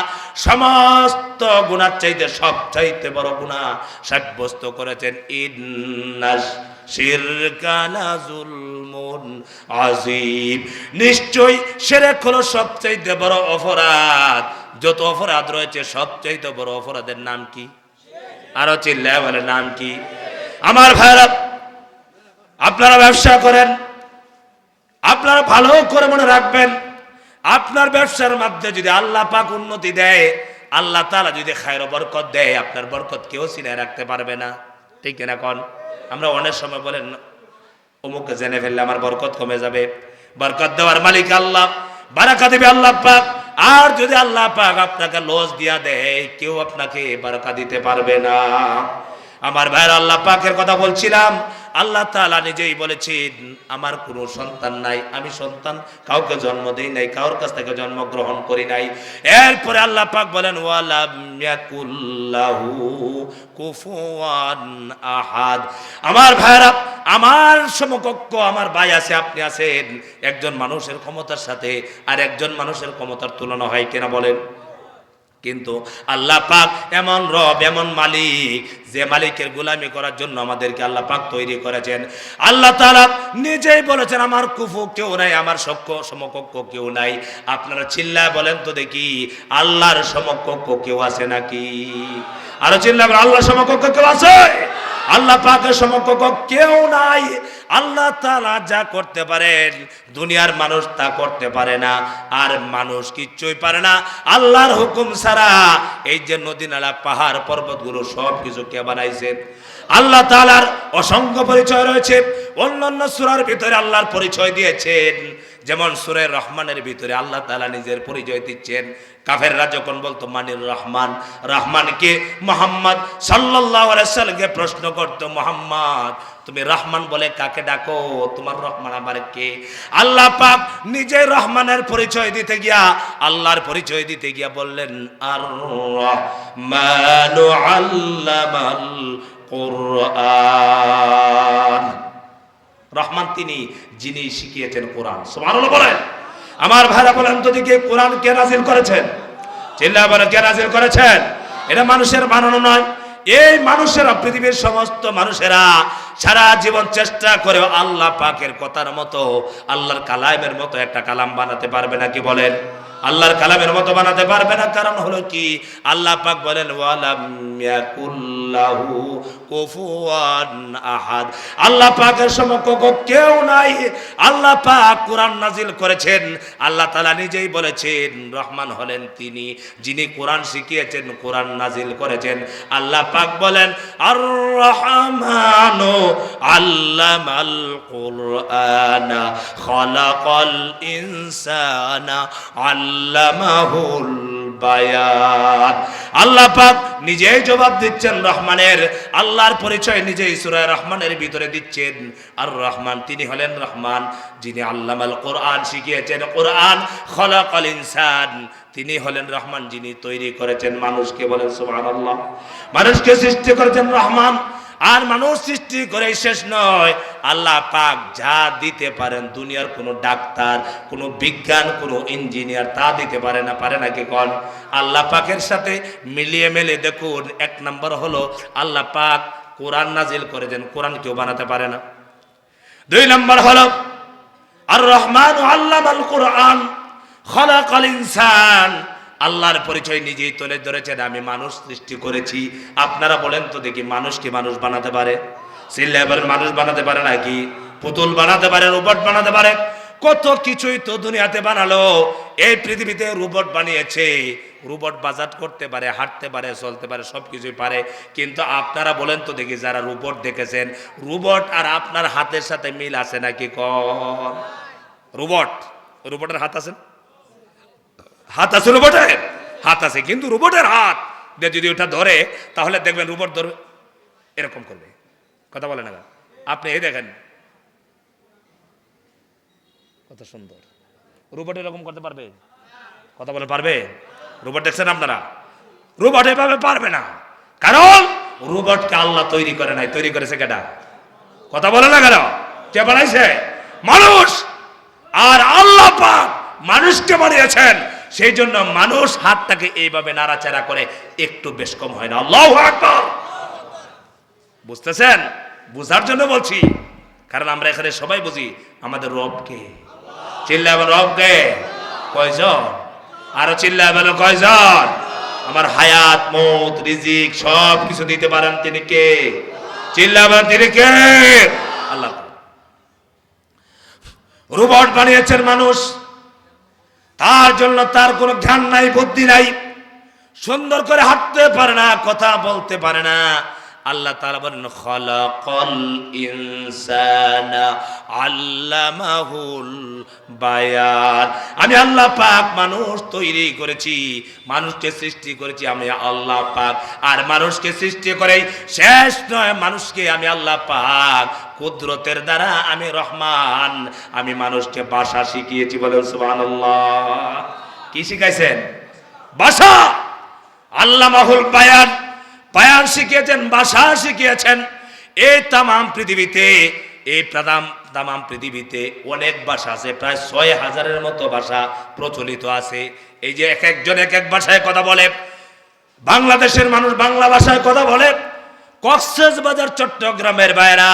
সমস্ত গুনাহ চাইতে সবচাইতে বড় গুনাহ সাব্যস্ত করেছেন, ইন্নাশ শিরকা লাযুলমুন আযীম। নিশ্চয়ই শিরক হলো সবচাইতে বড় অপরাধ। যত অপরাধ রয়েছে সবচাইতে বড় অপরাধের নাম কি? আরো চিল্লায় বলে নাম কি? আমার ভাইরা, আপনারা ব্যবসা করেন, আপনারা ভালো করে মনে রাখবেন, আপনার ব্যবসার মধ্যে যদি আল্লাহ পাক উন্নতি দেয়, আল্লাহ তাআলা যদি খায়র বরকত দেয়, আপনার বরকত কেউ ছিনিয়ে রাখতে পারবে না। ঠিক কিনা কোন? আমরা অনেক সময় বলেন অমুককে জেনে ফেললে আমার বরকত কমে যাবে। বরকত দেওয়ার মালিক আল্লাহ, বারাকা দিবে আল্লাহ পাক। আর যদি আল্লাহ পাক আপনাকে লস দিয়া দেয়, কেউ আপনাকে বারাকা দিতে পারবে না। আমার ভাইয়ের, আল্লাহ পাকের কথা বলছিলাম। আল্লাহ তাআলা নিজেই বলেছেন, আমার কোনো সন্তান নাই, আমি সন্তান কাউকে জন্ম দেই নাই, কারোর কাছ থেকে জন্মগ্রহণ করি নাই। এরপরে আল্লাহ পাক বলেন, ওয়ালাম ইয়াকুল্লাহু কুফুয়ান আহাদ। আমার ভাইরা, আমার সমকক্ষ আমার ভাই আছে, আপনি আছেন, একজন মানুষের ক্ষমতার সাথে আর একজন মানুষের ক্ষমতার তুলনা হয় কিনা বলেন? কিন্তু আল্লাহ পাক এমন রব, এমন মালিক, যে মালিকের গোলামি করার জন্য আমাদেরকে আল্লাহ পাক তৈরি করেছেন। আল্লাহ তাআলা নিজেই বলেছেন, আমার কুফু কেউ নাই, আমার সমকক্ষ কেউ নাই। আপনারা চিল্লায় বলেন তো দেখি, আল্লাহর সমকক্ষ কেউ আছে নাকি? আরো চিল্লায় বলেন, আল্লাহর সমকক্ষ কেউ আছে? আল্লাহ পাকের সমকক্ষ কেউ নাই। আল্লাহ তাআলা যা করতে পারেন, দুনিয়ার মানুষ তা করতে পারে না, আর মানুষ কিচ্ছুই পারে না আল্লাহর হুকুম ছাড়া। এই যে নদী নালা পাহাড় পর্বতগুলো সব কিছু কে বানাইছেন? আল্লাহ তাআলার অসংখ্য পরিচয় রয়েছে। অন্যান্য সূরার ভিতরে আল্লাহর পরিচয় দিয়েছেন, যেমন সূরা রহমানের ভিতরে আল্লাহ তাআলা নিজের পরিচয় দিচ্ছেন। কাফেররা যখন বলতো মানির রহমান, রহমানকে মুহাম্মদ সাল্লাল্লাহু আলাইহি ওয়াসাল্লামকে প্রশ্ন করতো, মুহাম্মদ তুমি রহমান বলে কাকে ডাকো? তোমার রহমান আমার কে? আল্লাহ পাক নিজে রহমানের পরিচয় দিতে গিয়া, আল্লাহর পরিচয় দিতে গিয়া বললেন, আর রহমানু আল্লামাল কুরআন। রহমান তিনি, যিনি শিখিয়েছেন কোরআন। সুবহানাল্লাহ বলেন। আমার ভাইরা বলেন তো দেখি, কোরআন কে নাজিল করেছেন? চিল্লায় বলেন, কে নাজিল করেছেন? এটা মানুষের বানানো নয়। এই মানুষেরা, পৃথিবীর সমস্ত মানুষেরা সারা জীবন চেষ্টা করে আল্লাহ পাকের কথার মতো, আল্লাহর কালামের মতো একটা কালাম বানাতে পারবে না। কি বলেন? আল্লাহর কালামের মতো বানাতে পারবে না। কারণ হলো কি, আল্লাহ পাক বলেন, ওয়ালাম ইয়াকুল্লাহু কুফুয়ান আহাদ। আল্লাহ পাকের সমকক্ষ কেউ নাই। আল্লাহ পাক কোরআন নাজিল করেছেন। আল্লাহ তাআলা নিজেই বলেছেন, রহমান হলেন তিনি, যিনি কোরআন শিখিয়েছেন, কোরআন নাজিল করেছেন। আল্লাহ পাক বলেন, আর রহমানু আল্লামাল কুরআনা খালাকাল ইনসানা আল্লামাহুল বায়ান। আল্লাহ পাক নিজেই জবাব দিচ্ছেন রহমানের। আল্লাহর পরিচয় নিজেই সূরা রহমানের ভিতরে দিচ্ছেন। আর রহমান তিনি হলেন রহমান, যিনি আল্লামাল কোরআন শিখিয়েছেন কোরআন। খালাকাল ইনসান, তিনি হলেন রহমান, যিনি তৈরি করেছেন মানুষকে। বলেন সুবহানাল্লাহ। মানুষকে সৃষ্টি করেছেন রহমান। আর মানুষ সৃষ্টি করে শেষ নয়, আল্লাহ পাক যা দিতে পারেন, দুনিয়ার কোনো ডাক্তার, কোনো বিজ্ঞান, কোনো ইঞ্জিনিয়ার তা দিতে পারে না। পারে নাকি কোন? আল্লাহ পাকের সাথে মিলিয়ে মেলে দেখুন। এক নম্বর হলো আল্লাহ পাক কোরআন নাজিল করেছেন, কোরআন কেউ বানাতে পারে না। দুই নম্বর হলো আর রহমান আল্লামাল কোরআন খালাকাল ইনসান। আল্লাহর পরিচয় নিজেই তুলে ধরেছেন, আমি মানুষ সৃষ্টি করেছি। আপনারা বলেন তো দেখি, মানুষ কি মানুষ বানাতে পারে? সিলেবার মানুষ বানাতে পারে নাকি? পুতুল বানাতে পারে, রোবট বানাতে পারে, কত কিছুই তো দুনিয়াতে বানালো। এই পৃথিবীতে রোবট বানিয়েছে, রোবট বাজার করতে পারে, হাঁটতে পারে, চলতে পারে, সবকিছুই পারে। কিন্তু আপনারা বলেন তো দেখি, যারা রোবট দেখেছেন, রোবট আর আপনার হাতের সাথে মিল আছে নাকি? কন রোবটের হাত আছে? হাত আছে রোবটের? হাত আছে, কিন্তু রোবটের হাত দিয়ে যদি ওটা ধরে, তাহলে দেখবেন রোবট ধরবে? এরকম করবে, কথা বলে না। আপনি এই দেখেন কত সুন্দর, রোবট এরকম করতে পারবে? কথা বলে পারবে? রোবট দেখছেন আপনারা? রোবট এভাবে পারবে না, কারণ রোবটকে আল্লাহ তৈরি করে নাই, তৈরি করেছে কেটা? কথা বলে না কেন? কে বানাইছে? মানুষ। আর আল্লাহ পাক মানুষকে বানিয়েছেন, সেই জন্য মানুষ হাতটাকে এইভাবে নাড়াচাড়া করে একটু বেশ কম হয় না। আল্লাহু আকবার। বুঝতেছেন? বুঝার জন্য বলছি, কারণ আমরা এখানে সবাই বুঝি আমাদের রবকে। চিল্লায় বলো রবকে। কয়জন? আরো চিল্লায় বলো কয়জন? আমার হায়াত, মৌত, রিজিক সব কিছু দিতে পারেন তিনি কে? চিল্লায় বলেন তিনি কে? আল্লাহ। রোবট বানিয়েছেন মানুষ, তার জন্য তার কোনো জ্ঞান নাই, বুদ্ধি নাই, সুন্দর করে হাঁটতে পারে না, কথা বলতে পারে না। আল্লাহ তাআলা বলেন খালাকাল ইনসানা আল্লামাহুল বায়ান। আমি আল্লাহ পাক মানুষ তৈরি করেছি, মানুষকে সৃষ্টি করেছি আমি আল্লাহ পাক। আর মানুষকে সৃষ্টি করে শেষ নয়, মানুষকে আমি আল্লাহ পাক কুদরতের দ্বারা আমি রহমান, আমি মানুষকে ভাষা শিখিয়েছি। বলেন সুবহানাল্লাহ। কি শিখাইছেন? ভাষা। আল্লামাহুল বায়ান, বায়ান শিখিয়েছেন, ভাষা শিখিয়েছেন। এই তামাম পৃথিবীতে, এই তামাম পৃথিবীতে অনেক ভাষা আছে, প্রায় ৬,০০০-এর মতো ভাষা প্রচলিত আছে। এই যে এক একজন এক এক ভাষায় কথা বলে। বাংলাদেশের মানুষ বাংলা ভাষায় কথা বলে, কক্সবাজার চট্টগ্রামের বাইরা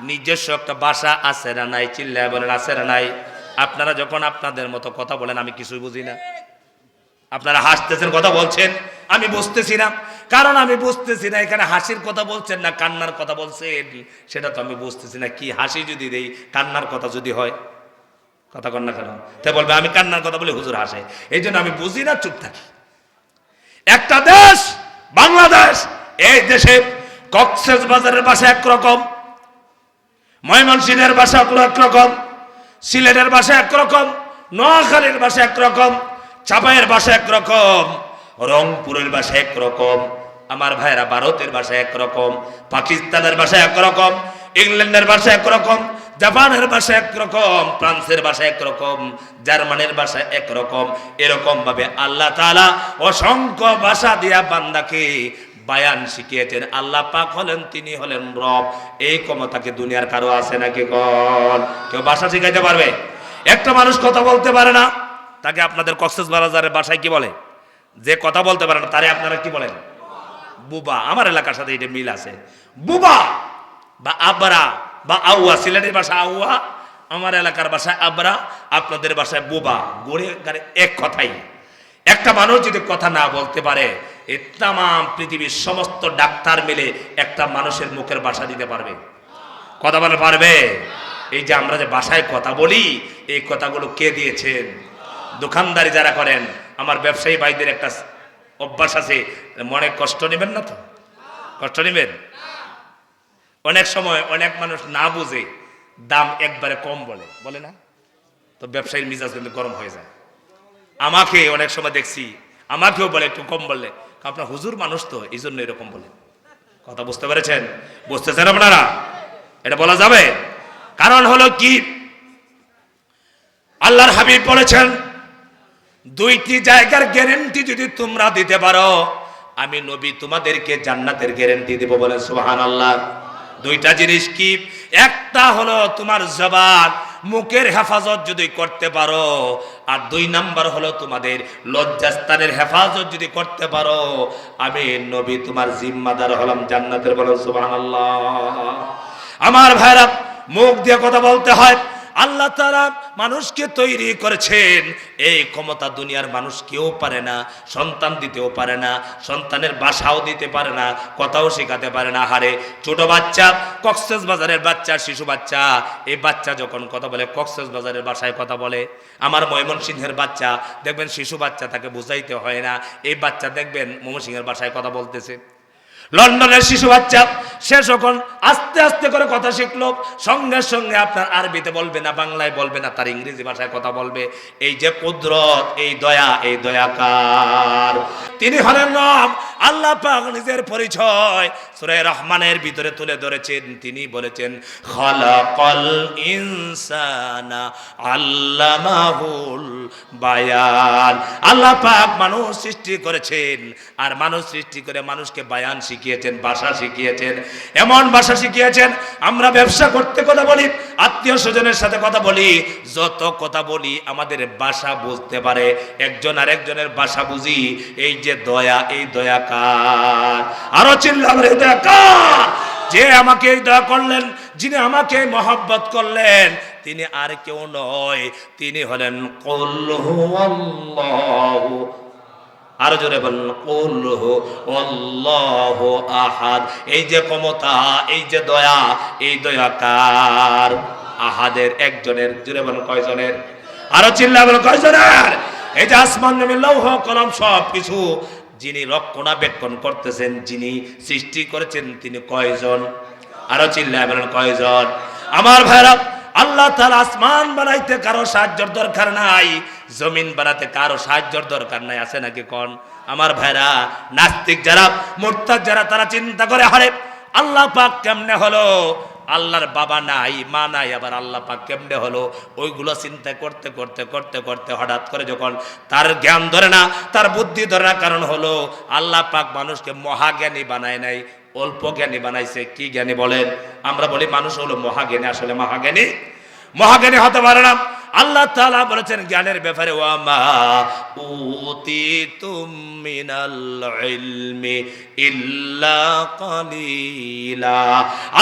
নিজস্ব একটা ভাষা আছে না নাই? চিল্লায় বলেন আছে না নাই? আপনারা যখন আপনাদের মতো কথা বলেন আমি কিছুই বুঝি না। আপনারা হাসতেছেন, কথা বলছেন, আমি বুঝতেছি না, কারণ আমি বুঝতেছি না এখানে হাসির কথা বলছেন না কান্নার কথা বলছেন, সেটা তো আমি বুঝতেছি না। কি হাসি যদি দেই, কান্নার কথা যদি হয়, কথা কন না কেন? তাই বলবে আমি কান্নার কথা বলে হুজুর হাসে, এই জন্য আমি বুঝি না, চুপ থাকি। একটা দেশ বাংলাদেশ, এই দেশে কক্সবাজারের ভাষা একরকম, ময়মনসিংহের ভাষা একরকম, সিলেটের ভাষা একরকম, নোয়াখালীর ভাষা একরকম, চাপাইয়ের ভাষা একরকম, রংপুরের ভাষা একরকম, আমার ভাইরা ভারতের ভাষা একরকম, পাকিস্তানের ভাষা একরকম, ইংল্যান্ডের ভাষা একরকম, জাপানের ভাষা একরকম, ফ্রান্সের ভাষা একরকম, জার্মানির ভাষা একরকম। এরকম ভাবে আল্লাহ তাআলা অসংখ্য ভাষা দিয়া বান্দাকে বায়ান শিখিয়েছেন। আল্লাহ পাক হলেন, তিনি হলেন রব। এই ক্ষমতাকে দুনিয়ার কারো আছে নাকি? কোন কেউ ভাষা শিখাইতে পারবে? একটা মানুষ কথা বলতে পারে না, তাকে আপনাদের কক্সবাজারের ভাষায় কি বলে? যে কথা বলতে পারে না তারে আপনারা কি বলেন? বুবা। আমার এলাকার সাথে এটা মিল আছে। বুবা বা আবরা বা আউয়া, সিলেটের ভাষা আউয়া, আমার এলাকার ভাষায় আবরা, আপনাদের ভাষায় বুবা। গড়ে গাড়ে এক কথাই। একটা মানুষ যদি কথা না বলতে পারে, এই তামাম পৃথিবীর সমস্ত ডাক্তার মিলে একটা মানুষের মুখের ভাষা দিতে পারবে? কথা বলতে পারবে? এই যে আমরা যে ভাষায় কথা বলি, এই কথাগুলো কে দিয়েছেন? দোকানদারি যারা করেন, আমার ব্যবসায়ী ভাইদের একটা অভ্যাস আছে, মনে কষ্ট নেবেন না তো? কষ্ট নেবেন? অনেক সময় অনেক মানুষ না বুঝে দাম একবারে কম বলে, বলে না? তো ব্যবসায়ীর মিজাজ কিন্তু গরম হয়ে যায়। আমাকে অনেক সময় দেখছি, আমাকেও বলে একটু কম বললে, আপনার হুজুর মানুষ তো এই জন্য এরকম বলে। কথা বুঝতে পেরেছেন? বুঝতেছেন আপনারা? এটা বলা যাবে? কারণ হলো কি, আল্লাহর হাবিব বলেছেন, দুইটি জায়গার গ্যারান্টি যদি তোমরা দিতে পারো, আমি নবী তোমাদেরকে জান্নাতের গ্যারান্টি দেব। বলেন সুবহানাল্লাহ। দুইটা জিনিস কি? একটা হলো তোমার জবান, মুখের হেফাজত যদি করতে পারো, আর দুই নাম্বার হলো তোমাদের লজ্জাস্থানের হেফাজত যদি করতে পারো, আমি নবী তোমার জিম্মাদার হলাম জান্নাতের। বলেন সুবহানাল্লাহ। আমার ভাইরা, মুখ দিয়ে কথা বলতে হয়। আল্লাহ তাআলা মানুষকে তৈরি করেছেন, এই ক্ষমতা দুনিয়ার মানুষ কেউ পারে না। সন্তান দিতেও পারে না, সন্তানের বাসাও দিতে পারে না, কথাও শেখাতে পারে না। হারে ছোট বাচ্চা, কক্সবাজারের বাচ্চা, শিশু বাচ্চা, এই বাচ্চা যখন কথা বলে কক্সবাজারের ভাষায় কথা বলে। আমার ময়মনসিংহের বাচ্চা দেখবেন, শিশু বাচ্চা, তাকে বুঝাইতে হয় না, এই বাচ্চা দেখবেন ময়মনসিংহের ভাষায় কথা বলতেছে। লন্ডনের শিশু বাচ্চা, সে যখন আস্তে আস্তে করে কথা শিখলো, সঙ্গে সঙ্গে আপনার আরবিতে বলবে না, বাংলায় বলবে না, তার ইংরেজি ভাষায় কথা বলবে। এই যে কুদরত, এই দয়া, এই দয়াকার, তিনি হলেন রব। আল্লাহ পাক নিজের পরিচয় সূরা রহমানের ভিতরে তুলে ধরেছেন। তিনি বলেছেন খালাকাল ইনসানা আল্লামাহুল বায়ান। আল্লাহ পাক মানুষ সৃষ্টি করেছেন, আর মানুষ সৃষ্টি করে মানুষকে বায়ান শিখিয়েছেন, ভাষা শিখিয়েছেন। এমন ভাষা শিখিয়েছেন, আমরা ব্যবসা করতে কথা বলি, আত্মীয় স্বজনের সাথে কথা বলি, যত কথা বলি আমাদের ভাষা বুঝতে পারে, একজন আরেকজনের ভাষা বুঝি। এই যে দয়া, এই দয়া কার? আরো চিল্লাবেন, এই দয়া কার? যে আমাকে এই দয়া করলেন, যিনি আমাকে মহব্বত করলেন, তিনি আর কেউ নয়, তিনি হলেন কুল হুয়াল্লাহু, আরো জোরে বলুন কুল হুয়াল্লাহু আহাদ। এই যে ক্ষমতা, এই যে দয়া, এই দয়া কার? আহাদের, একজনের। জোরে বলুন কয়জনের? আরো চিল্লা বলুন কয়জনের? এই যে আসমান জমিন লৌহ কলম সব কিছু যিনি রক্ষণাবেক্ষণ করতেছেন, যিনি সৃষ্টি করেছেন, তিনি কয়জন? আরো চিল্লা বলুন কয়জন? আমার ভাইরা, আল্লাহ তাআলা আসমান বানাইতে কারো সাহায্যের দরকার নাই, জমিন বানাতে কারো সাহায্যের দরকার নাই। আছে নাকি কোন? আমার ভাইরা, নাস্তিক যারা, মুরতাদ যারা, তারা চিন্তা করে হারে আল্লাহ পাক কেমনে হলো, আল্লাহর বাবা নাই, মা নাই, আবার আল্লাহ পাক কেমনে হলো। ওইগুলো চিন্তা করতে করতে করতে করতে হঠাৎ করে যখন তার জ্ঞান ধরে না, তার বুদ্ধি ধরে না, কারণ হলো আল্লাহ পাক মানুষকে মহাজ্ঞানী বানায় নাই, অল্প জ্ঞানী বানাইছে। কি জ্ঞানী বলেন? আমরা বলি মানুষ হলো মহাজ্ঞানী, আসলে মহাজ্ঞানী মহাজ্ঞানী হতে পারে না। আল্লাহ তাআলা বলেছেন জ্ঞানের ব্যাপারে, ওয়া মা উতিতুম মিনাল ইলমি ইল্লা কালিলা।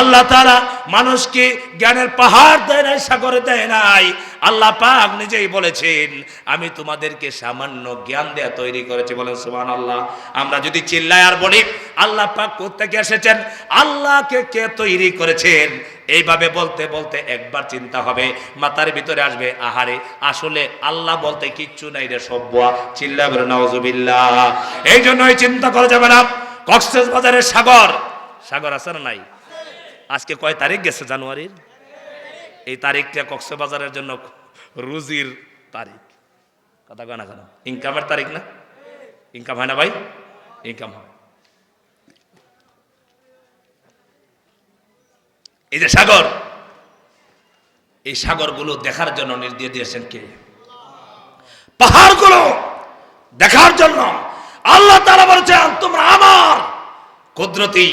আল্লাহ তাআলা মানুষকে জ্ঞানের পাহাড় দেয় নাই, সাগর দেয় নাই। আল্লাহ পাক নিজেই বলেছেন আমি তোমাদেরকে সামান্য জ্ঞান দেয়া তৈরি করেছি। বলেন সুবহানাল্লাহ। আমরা যদি চিল্লাই আর বলি আল্লাহ পাক কোত্থেকে এসেছেন, আল্লাহকে কে তৈরি করেছেন, এইভাবে বলতে বলতে একবার চিন্তা হবে, মাথার ভিতরে আসবে আহারে আসলে আল্লাহ বলতে কিচ্ছু নাই রে সভ্য। চিল্লা বলে নাউজুবিল্লাহ। এই জন্যই চিন্তা করা যাবে না। কক্সবাজারের সাগর, সাগর আছে না নাই? আজকে কয় তারিখ গেছে? জানুয়ারির। এই তারিখটা কক্সবাজারের জন্য রুজির তারিখ। কথা কয় না কেন? ইনকামের তারিখ না? ইনকাম হয় না ভাই? ইনকাম হয়। এই যে সাগর, এই সাগরগুলো দেখার জন্য নির্দেশ দিয়েছেন কে? পাহাড়গুলো দেখার জন্য আল্লাহ তাআলা বলেছেন তোমরা আমার কুদরতি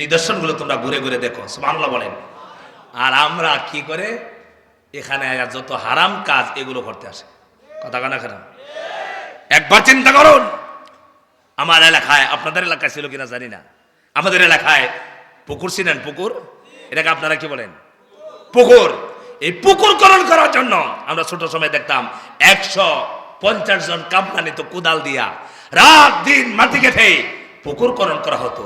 নিদর্শনগুলো তোমরা ঘুরে ঘুরে দেখো। সুবহানাল্লাহ বলেন। আর আমরা কি করে এখানে যত হারাম কাজ এগুলো করতে আসে। কথা কানা কেন? একবার চিন্তা করুন, আমার এলাকায়, আপনাদের এলাকায় ছিল কিনা জানি না, আমাদের এলাকায় পুকুর ছিলেন, পুকুর, এটাকে আপনারা কি বলেন? পুকুর। এই পুকুর খনন করার জন্য আমরা ছোট সময় দেখতাম 150 জন কামলা নিত কোদাল দিয়া, রাত দিন মাটি কেটে পুকুর খনন করা হতো।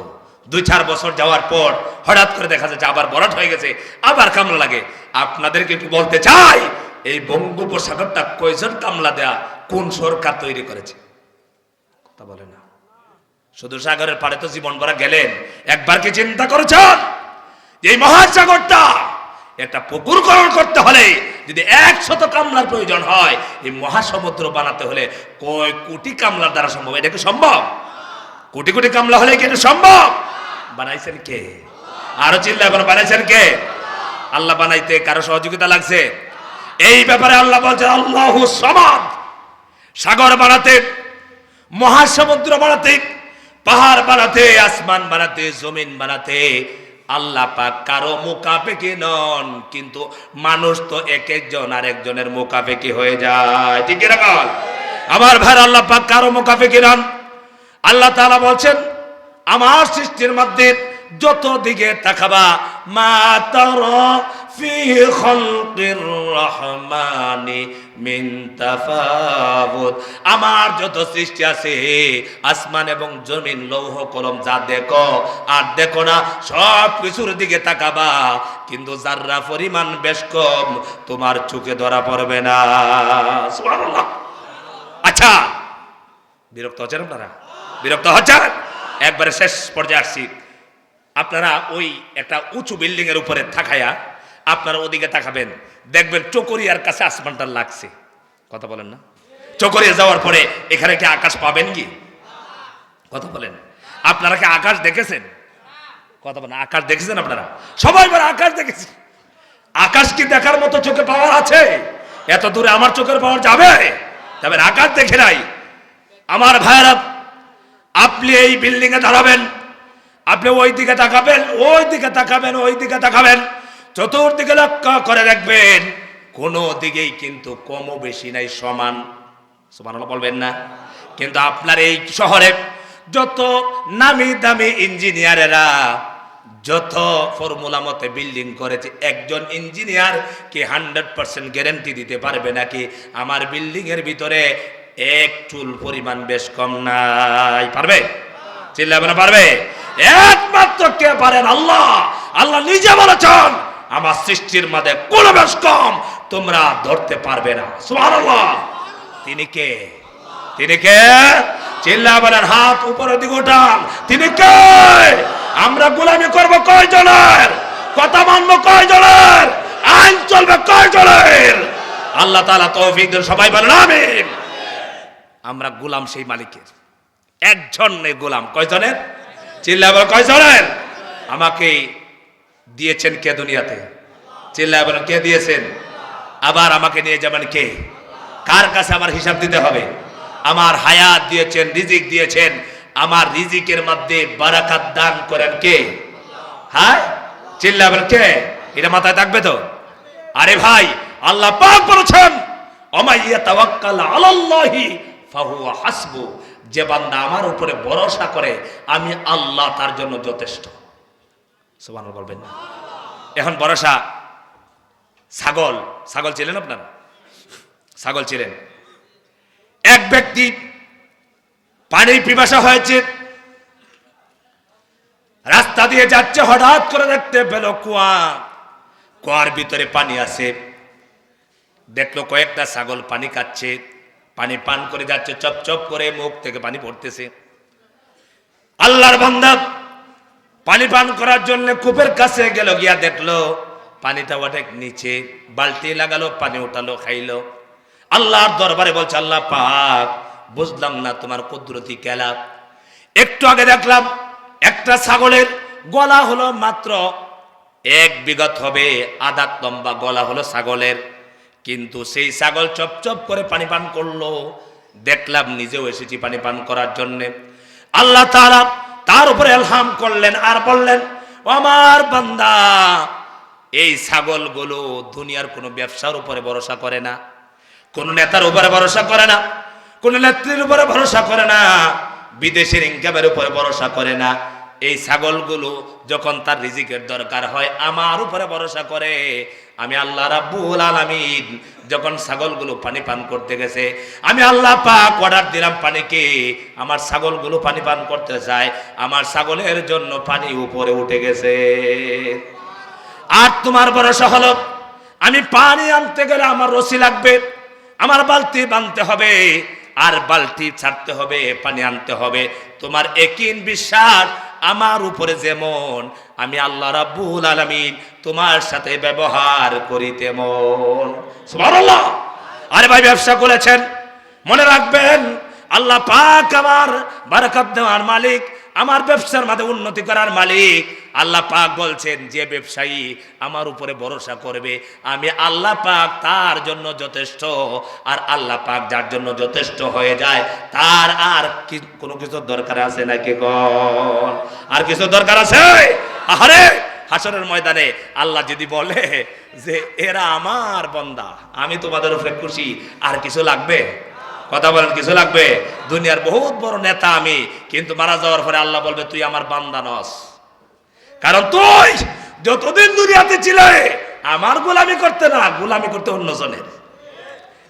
2-4 বছর যাওয়ার পর হঠাৎ করে দেখা যাচ্ছে আবার ভরাট হয়ে গেছে, আবার কামলা লাগে। আপনাদেরকে একটু বলতে চাই, এই বঙ্গোপসাগরটা কয়জন কামলা দেয়া কোন সরকার তৈরি করেছে? কথা বলে না। শুধু সাগরের পাড়ে তো জীবন ভরা গেলেন, একবার কি চিন্তা করেছেন এই মহাসাগরটা একটা পুকুর খনন করতে হলে যদি 100 কামলার প্রয়োজন হয়, এই মহাসমুদ্র বানাতে হলে কয় কোটি কামলার দ্বারা সম্ভব? এটা কি সম্ভব? কোটি কোটি কামলা হলে কি এটা সম্ভব? বানাইছেন কে? আরো চিল্লা করে বানাইছেন কে? আল্লাহ বানাইতে কারো সহযোগিতা লাগছে? এই ব্যাপারে আল্লাহ বলছেন আল্লাহু সামাদ। সাগর বানাতে, মহাসমুদ্র বানাতে, পাহাড় বানাতে, আসমান বানাতে, জমিন বানাতে আল্লাহ পাক কারো মুখাপেক্ষী নন, কিন্তু মানুষ তো এক একজন আরেকজনের মুখাপেক্ষী হয়ে যায়। ঠিক কি না? আমার ভাই, আল্লাহ পাক কারো মুখাপেক্ষী নন। আল্লাহ তাআলা বলছেন আমার সৃষ্টির মধ্যে যত দিকে তাকাবা, মা তারা ফি খালকির রহমানি মিন তাফাউত, আমার যত সৃষ্টি আছে আসমান এবং জমিন, লৌহ কলম, যা দেখো আর দেখো না সব কিছুর দিকে তাকাবা, কিন্তু যাররা পরিমাণ বেশ কম তোমার চোখে ধরা পড়বে না। সুবহানাল্লাহ। আচ্ছা, বিরক্ত হচ্ছেন আপনারা? বিরক্ত হচ্ছেন? একবারে শেষ পর্যায়ে আসছি। আপনারা ওই একটা উঁচু বিল্ডিং এর উপরে থাকায়া আপনারা ওদিকে তাকাবেন, দেখবেন চকরিয়ার কাছে আসমানটা লাগছে। কথা বলেন না? চকরিয়া যাওয়ার পরে এখানে কি আকাশ পাবেন কি? কথা বলেন। আপনারা কি আকাশ দেখেছেন? কথা বলেন, আকাশ দেখেছেন আপনারা? সবাই বলে আকাশ দেখেছি। আকাশ কি দেখার মতো চোখে পাওয়ার আছে? এত দূরে আমার চোখের পাওয়ার যাবে? তবে আকাশ দেখে নাই। আমার ভাইরা, আপনি এই বিল্ডিং এ দাঁড়াবেন, আপনি ওই দিকে তাকাবেন, ওই দিকে তাকাবেন, ওই দিকে তাকাবেন, চতুর্দিকে লক্ষ্য করে দেখবেন কোনো দিকেই কিন্তু কমও বেশি নাই, সমান। সুবহানাল্লাহ বলবেন না? কিন্তু আপনার এই শহরে যত নামি দামি ইঞ্জিনিয়ারেরা যত ফর্মুলা মতে বিল্ডিং করেছে, একজন ইঞ্জিনিয়ার কি 100% গ্যারান্টি দিতে পারবে নাকি আমার বিল্ডিং এর ভিতরে এক চুল পরিমাণ বেশ কম নাই? পারবে? চিল্লাবে না? পারবে? একমাত্র কে পারেন? আল্লাহ। আল্লাহ নিজে বলেছেন আমার সৃষ্টির মধ্যে কোনো বেশ কম তোমরা ধরতে পারবে না। সুবহানাল্লাহ। তিনি কে? তিনি কে? চিল্লাবেন, হাত উপরের দিকে উঠান। তিনি কে? আমরা গোলামি করব কয়জনের? কথা মানব কয়জনের? আইন চলবে কয়জনের? আল্লাহ তাআলা তৌফিক দেন। সবাই বলেন আমিন। আমরা গোলাম সেই মালিকের, একজন নেই গোলাম। কয়জনের? চিল্লাবেন কয়জনের? আমাকে দিয়েছেন কে দুনিয়াতে? চিল্লাবেন কে দিয়েছেন? আবার আমাকে নিয়ে যাবেন কে? কার কাছে আমার হিসাব দিতে হবে? আমার হায়াত দিয়েছেন, রিজিক দিয়েছেন, আমার রিজিকের মধ্যে বারাকাত দান করেন কে? হ্যাঁ, চিল্লাবেন কে? এটা মাথায় থাকবে তো? আরে ভাই, আল্লাহ পাক বলেছেন ওমাইয়া তাওয়াক্কাল আলাল্লাহি ফাহুয়া হাসবু, যে বান্দা আমার উপরে ভরসা করে আমি আল্লাহ তার জন্য যথেষ্ট। সুবহানাল্লাহ বলবেন না? এখন ভরসা, ছাগল, ছাগল ছিলেন আপনারা? ছাগল ছিলেন। এক ব্যক্তি পানির পিপাসা হয়েছে, রাস্তা দিয়ে যাচ্ছে, হঠাৎ করে দেখতে পেল কুয়া, কুয়ার ভিতরে পানি আছে। দেখলো কয়েকটা ছাগল পানি খাচ্ছে, পানি পান করে যাচ্ছে, চপ চপ করে মুখ থেকে পানি পড়তেছে। আল্লাহর বান্দা পানি পান করার জন্য কূপের কাছে গেল, গিয়া দেখলো পানিটা অনেক নিচে, বালতি লাগালো, পানি উঠালো, খাইলো। আল্লাহর দরবারে বলছে, আল্লাহ পাক বুঝলাম না তোমার কুদরতি খেলা। একটু আগে দেখলাম একটা ছাগলের গলা হলো মাত্র 1 বিঘত হবে, আধা লম্বা গলা হলো ছাগলের, কিন্তু সেই ছাগল চপ চপ করে পানি পান করলো। দেখলাম, নিজেও এসেছি পানি পান করার জন্য। আল্লাহ তাআলা তার উপরে ইলহাম করলেন আর বললেন, আমার বান্দা এই ছাগলগুলো দুনিয়ার কোনো ব্যবসার উপরে ভরসা করে না, কোন নেতার উপরে ভরসা করে না, কোন নেত্রীর উপরে ভরসা করে না, বিদেশের ইনকামের উপরে ভরসা করে না। এই ছাগলগুলো যখন তার রিজিকের দরকার হয় আমার উপরে ভরসা করে। আমি আল্লাহ রাব্বুল আলামিন যখন ছাগলগুলো পানি পান করতে গেছে, আমি আল্লাহ পাক অর্ডার দিলাম পানিকে, আমার ছাগলগুলো পানি পান করতে চায়, আমার ছাগলের জন্য পানি উপরে উঠে গেছে। আর তোমার ভরসা হলো আমি পানি আনতে গেলে আমার রশি লাগবে, আমার বালতি বাঁধতে হবে, আর বালতি ছাড়তে হবে, পানি আনতে হবে। তোমার একই বিশ্বাস আমার উপরে যেমন, আমি আল্লাহ রাব্বুল আলামিন তোমার সাথে ব্যবহার করি তেমন। সুবহানাল্লাহ। আরে ভাই, ব্যবসা করেছেন, মনে রাখবেন আল্লাহ পাক আমার বারাকাত দেওয়ার মালিক, আমার ব্যবসার মধ্যে উন্নতি করার মালিক। আল্লাহ পাক বলছেন, যে ব্যবসায়ী আমার উপরে ভরসা করবে আমি আল্লাহ পাক তার জন্য যথেষ্ট। আর আল্লাহ পাক যার জন্য যথেষ্ট হয়ে যায় তার আর কোনো কিছু দরকার আছে নাকি? কোন আর কিছু দরকার আছে? আরে হাসরের ময়দানে আল্লাহ যদি বলে যে এরা আমার বান্দা, আমি তোমাদের উপরে খুশি, আর কিছু লাগবে? কথা বলেন, কিছু লাগবে? দুনিয়ার বহুত বড় নেতা আমি, কিন্তু মারা যাওয়ার পরে আল্লাহ বলবে তুই আমার বান্দা নস, কারণ তুই যতদিন দুনিয়াতে ছিলে আমার গোলামি করতে না, গোলামি করতে অন্যজনের।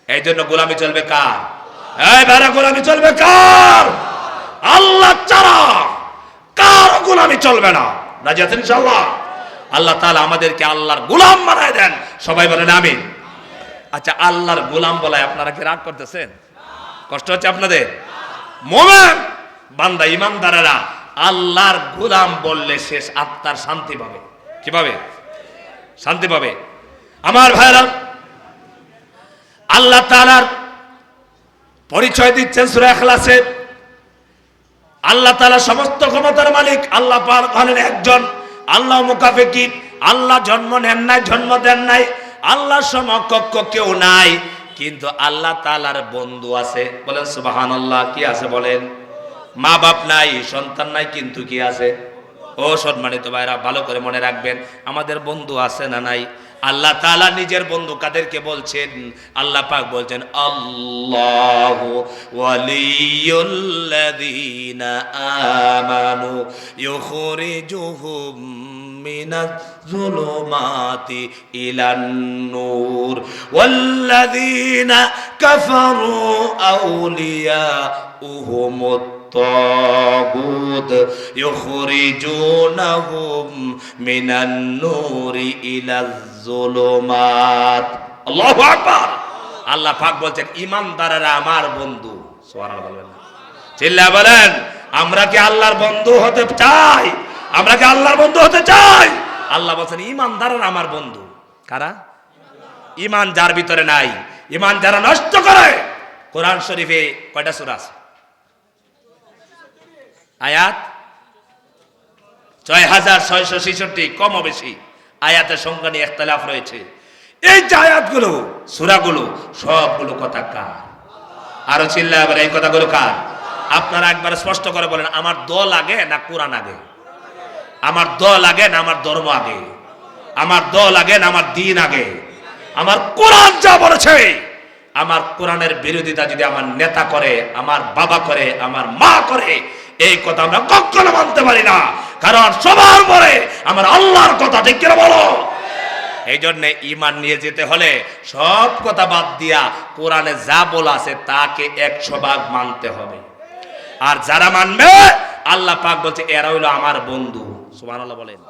এই জন্য গোলামি চলবে কার? এই ভাইরা, গোলামি চলবে কার? আল্লাহ ছাড়া কার গোলামি চলবে না। রাজি আছেন ইনশাআল্লাহ? আল্লাহ তাআলা আমাদেরকে আল্লাহর গোলাম বানায় দেন। সবাই বলেন আমিন। আচ্ছা, আল্লাহর গোলাম বলায় আপনারা কি রাগ করতেছেন? কষ্ট হচ্ছে আপনাদের? মুমিন বান্দা ইমানদারেরা আল্লাহর গোলাম বললে শেষ আত্মার শান্তি পাবে। কিভাবে শান্তি পাবে? আমার ভাইরা, আল্লাহ তাআলার পরিচয় দিচ্ছেন সূরা ইখলাসে। আল্লাহ তাআলা সমস্ত ক্ষমতার মালিক, আল্লাহ পাক হলেন একজন, আল্লাহ মুকাফিকি, আল্লাহ জন্ম নেন নাই, জন্ম দেন নাই, আল্লাহ সমকক্ষ কেউ নাই, কিন্তু আল্লাহ তাআলার বন্ধু আছে। বলেন সুবহানাল্লাহ। কি আছে বলেন? মা বাপ নাই, সন্তান নাই, কিন্তু কি আছে? ও সম্মানিত ভাইরা, ভালো করে মনে রাখবেন, আমাদের বন্ধু আছে না নাই? আল্লাহ তাআলা নিজের বন্ধু কাদেরকে বলছেন? আল্লাহ পাক বলছেন আল্লাহু ওয়ালিয়ুল্লাযীনা আমানু ইউখরিজুহুম মিনাজ যুলুমাতি ইলান নূর ওয়াল্লাযীনা কাফারু আউলিয়াউহুমুত তাগুত ইউখরিজুনাহুম মিনান নূরি ইলাজ যুলুমাত। আল্লাহু আকবার। আল্লাহ পাক বলছেন ঈমানদাররা আমার বন্ধু। সুবহানাল্লাহ বলেন, চিল্লা বলেন, আমরা কি আল্লাহর বন্ধু হতে চাই? আমরা কি আল্লাহর বন্ধু হতে চাই? আল্লাহ বলছেন ঈমানদাররা আমার বন্ধু। কারা? ঈমান যার ভিতরে নাই, ঈমান যারা নষ্ট করে। কোরআন শরীফে কয়টা সূরা আছে? আয়াত ৬৬৬৬, কম বেশি আয়াতের সংখ্যা নিয়ে ইখতিলাফ রয়েছে। এই যে আয়াতগুলো, সূরাগুলো, সবগুলো কথা কার? আরো চিল্লায় বলেন, এই কথাগুলো কার? আপনারা একবার স্পষ্ট করে বলেন, আমার দল আগে না কোরআন আগে? আমার দল আগে না আমার ধর্ম আগে? আমার দল আগে না আমার দ্বীন আগে? আমার কোরআন যা বলেছে, আমার কোরআনের বিরোধিতা যদি আমার নেতা করে, আমার বাবা করে, আমার মা করে, এই কথা আমরা কখনো মানতে পারি না। কারণ সবার পরে আমার আল্লাহর কথা, ঠিক কিনা বলো? এই জন্য ঈমান নিয়ে যেতে হলে সব কথা বাদ দিয়া কোরআনে যা বলা আছে তাকে 100% মানতে হবে। আর যারা মানবে, আল্লাহ পাক বলছে এরা হইলো আমার বন্ধু। সুবহানাল্লাহ বলেন,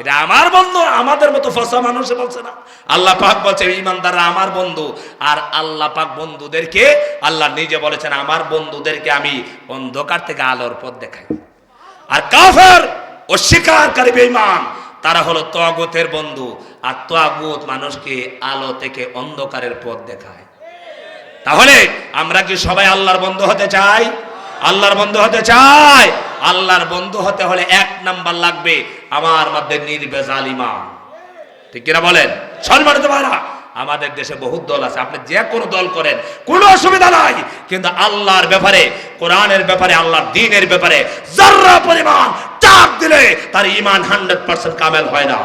এটা আমার বন্ধু। আমাদের মতো ফসা মানুষ বলছে না, আল্লাহ পাক বলছে ঈমানদাররা আমার বন্ধু। আর আল্লাহ পাক বন্ধুদেরকে, আল্লাহ নিজে বলেছেন আমার বন্ধুদেরকে আমি অন্ধকার থেকে আলোর পথ দেখাই। আর কাফের ও অস্বীকারী বেঈমান তারা হলো তাগুতের বন্ধু। আর তাগুত মানুষকে আলো থেকে অন্ধকারের পথ দেখায়। তাহলে আমরা কি সবাই আল্লাহর বন্ধু হতে চাই? আল্লাহর বন্ধু হতে চাই? আল্লাহর বন্ধু হতে হলে 1 নাম্বার লাগবে আমার মধ্যে নির্ভেজাল ঈমান। ঠিক কিনা বলেন? সম্মানিত ভাইরা, আমাদের দেশে বহুত দল আছে, আপনি যে কোনো দল করেন কোনো অসুবিধা নাই, কিন্তু আল্লাহর ব্যাপারে, কোরআনের ব্যাপারে, আল্লাহর দ্বীনের ব্যাপারে যারা পরিমাণ চাপ দিলে তার ঈমান 100% কামেল হয় না।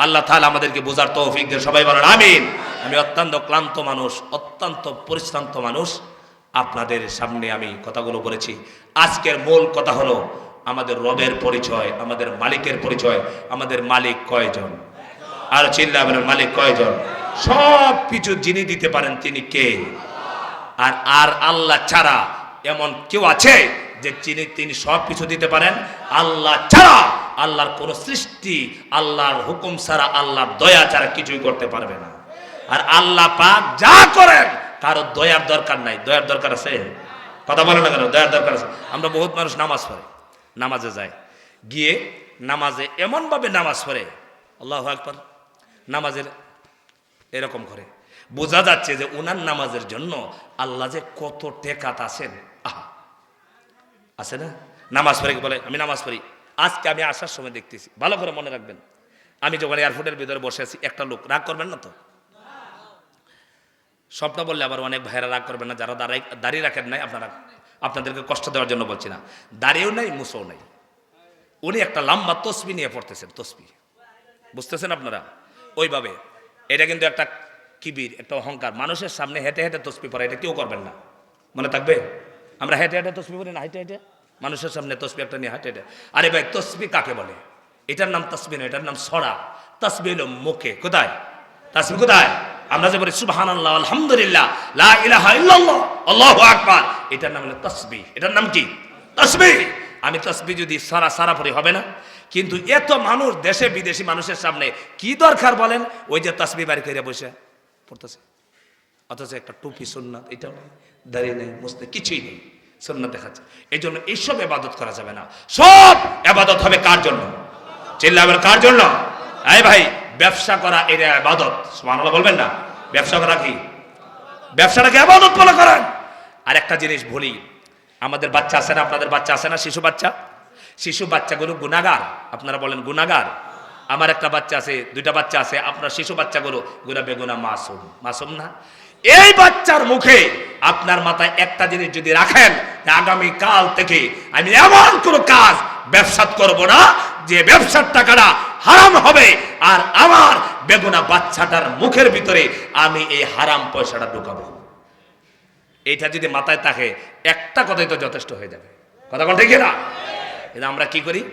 আল্লাহ তাআলা আমাদেরকে বোঝার তৌফিক দেন। সবাই বলেন আমিন। আমি অত্যন্ত ক্লান্ত মানুষ, অত্যন্ত পরিশ্রান্ত মানুষ। আপনাদের সামনে আমি কথাগুলো বলেছি। আজকের মূল কথা হলো আমাদের রবের পরিচয়, আমাদের মালিকের পরিচয়। আমাদের মালিক কয়জন? আর চিল্লা বলেন, মালিক কয়জন? সব কিছু যিনি দিতে পারেন তিনি কে? আর আল্লাহ ছাড়া এমন কেউ আছে যে তিনি সব কিছু দিতে পারেন? আল্লাহ ছাড়া, আল্লাহর কোন সৃষ্টি আল্লাহর হুকুম ছাড়া, আল্লাহর দয়া ছাড়া কিছুই করতে পারবে না। আর আল্লাহ পাক যা করেন কারো দয়ার দরকার নাই। দয়ার দরকার আছে? কথা বলে না কেন? দয়ার দরকার আছে। আমরা বহুত মানুষ নামাজ পড়ে, নামাজে যায়, গিয়ে নামাজে এমনভাবে নামাজ পড়ে, আল্লাহু আকবার, নামাজের এরকম করে বোঝা যাচ্ছে যে উনার নামাজের জন্য আল্লাহ যে কত টেকাত আছেন। আহা, আছে না? নামাজ পড়ে বলে আমি নামাজ পড়ি। আজকে আমি আসার সময় দেখতেছি, ভালো করে মনে রাখবেন, আমি যখন এয়ারপোর্টের ভিতরে বসে আছি, একটা লোক, রাগ করবেন না তো? স্বপ্ন বললে আবার অনেক ভাইরা রাগ করবেন না, যারা দাঁড়িয়ে রাখেন নাই, আপনাদেরকে কষ্ট দেওয়ার জন্য বলছি না। দাঁড়িয়েও নাই, মুছও নাই, উনি একটা লম্বা তসবি নিয়ে পড়তেছেন। তসবি বুঝতেছেন আপনারা? ওইভাবে, এটা কিন্তু একটা কিবির, একটা অহংকার। মানুষের সামনে হেঁটে হেঁটে তসবি পড়া, এটা কেউ করবেন না, মনে থাকবে। আমরা হেঁটে হেঁটে তসবি পড়ি না, হেঁটে হেঁটে মানুষের সামনে তসবি একটা নিয়ে হেঁটে হেঁটে। আরে ভাই, তসবি কাকে বলে? এটার নাম তসবি না, এটার নাম ছড়া। তসবি হলো মুখে। কোথায় তসবি? কোথায়? আমরা যে বলি সুবহানাল্লাহ, আলহামদুলিল্লাহ, লা ইলাহা ইল্লাল্লাহ, আল্লাহু আকবার, এটার নাম হলো তসবি। এটার নাম কি? তসবি। আমি তসবি যদি সারা পড়ি হবে না? কিন্তু এত মানুষ, দেশে বিদেশি মানুষের সামনে কি দরকার বলেন? ওই যে তসবি বাড়ি করে বসে পড়তেছে, অথচ একটা টুপি সুন্নাত, এটা দাঁড়িয়ে নেই, মুছতে কিছুই নেই, সুন্নাত দেখাচ্ছে। এই জন্য এইসব ইবাদত করা যাবে না। সব ইবাদত হবে কার জন্য? চিল্লাবেন, কার জন্য? এই ভাই, ব্যবসা করা এটা ইবাদত। সুবহানাল্লাহ বলবেন না? ব্যবসা করা কি? ব্যবসাটাকে ইবাদত বলে করেন। আর একটা জিনিস বলি, আমাদের বাচ্চা আছে না, আপনাদের বাচ্চা আছে না, শিশু বাচ্চাগুলো গুনাহগার? আপনারা বলেন গুনাহগার? আমার একটা বাচ্চা আছে, দুইটা বাচ্চা আছে, আপনার শিশু বাচ্চাগুলো গুনাহ বেগুনাহ মাসুম না? এই বাচ্চার মুখে আপনার মাথায় একটা জিনিস যদি রাখেন, আগামী কাল থেকে আমি এমন কোনো কাজ ব্যবসা করব না যে ব্যবসার টাকাটা হারাম হবে, আর আমার বেগুনা বাচ্চাটার মুখের ভিতরে আমি এই হারাম পয়সাটা ঢুকাবো। এইটা যদি মাথায় থাকে, একটা কথাই তো যথেষ্ট হয়ে যাবে। কথা কোন ঠিক না? কিন্তু আমরা কি করি?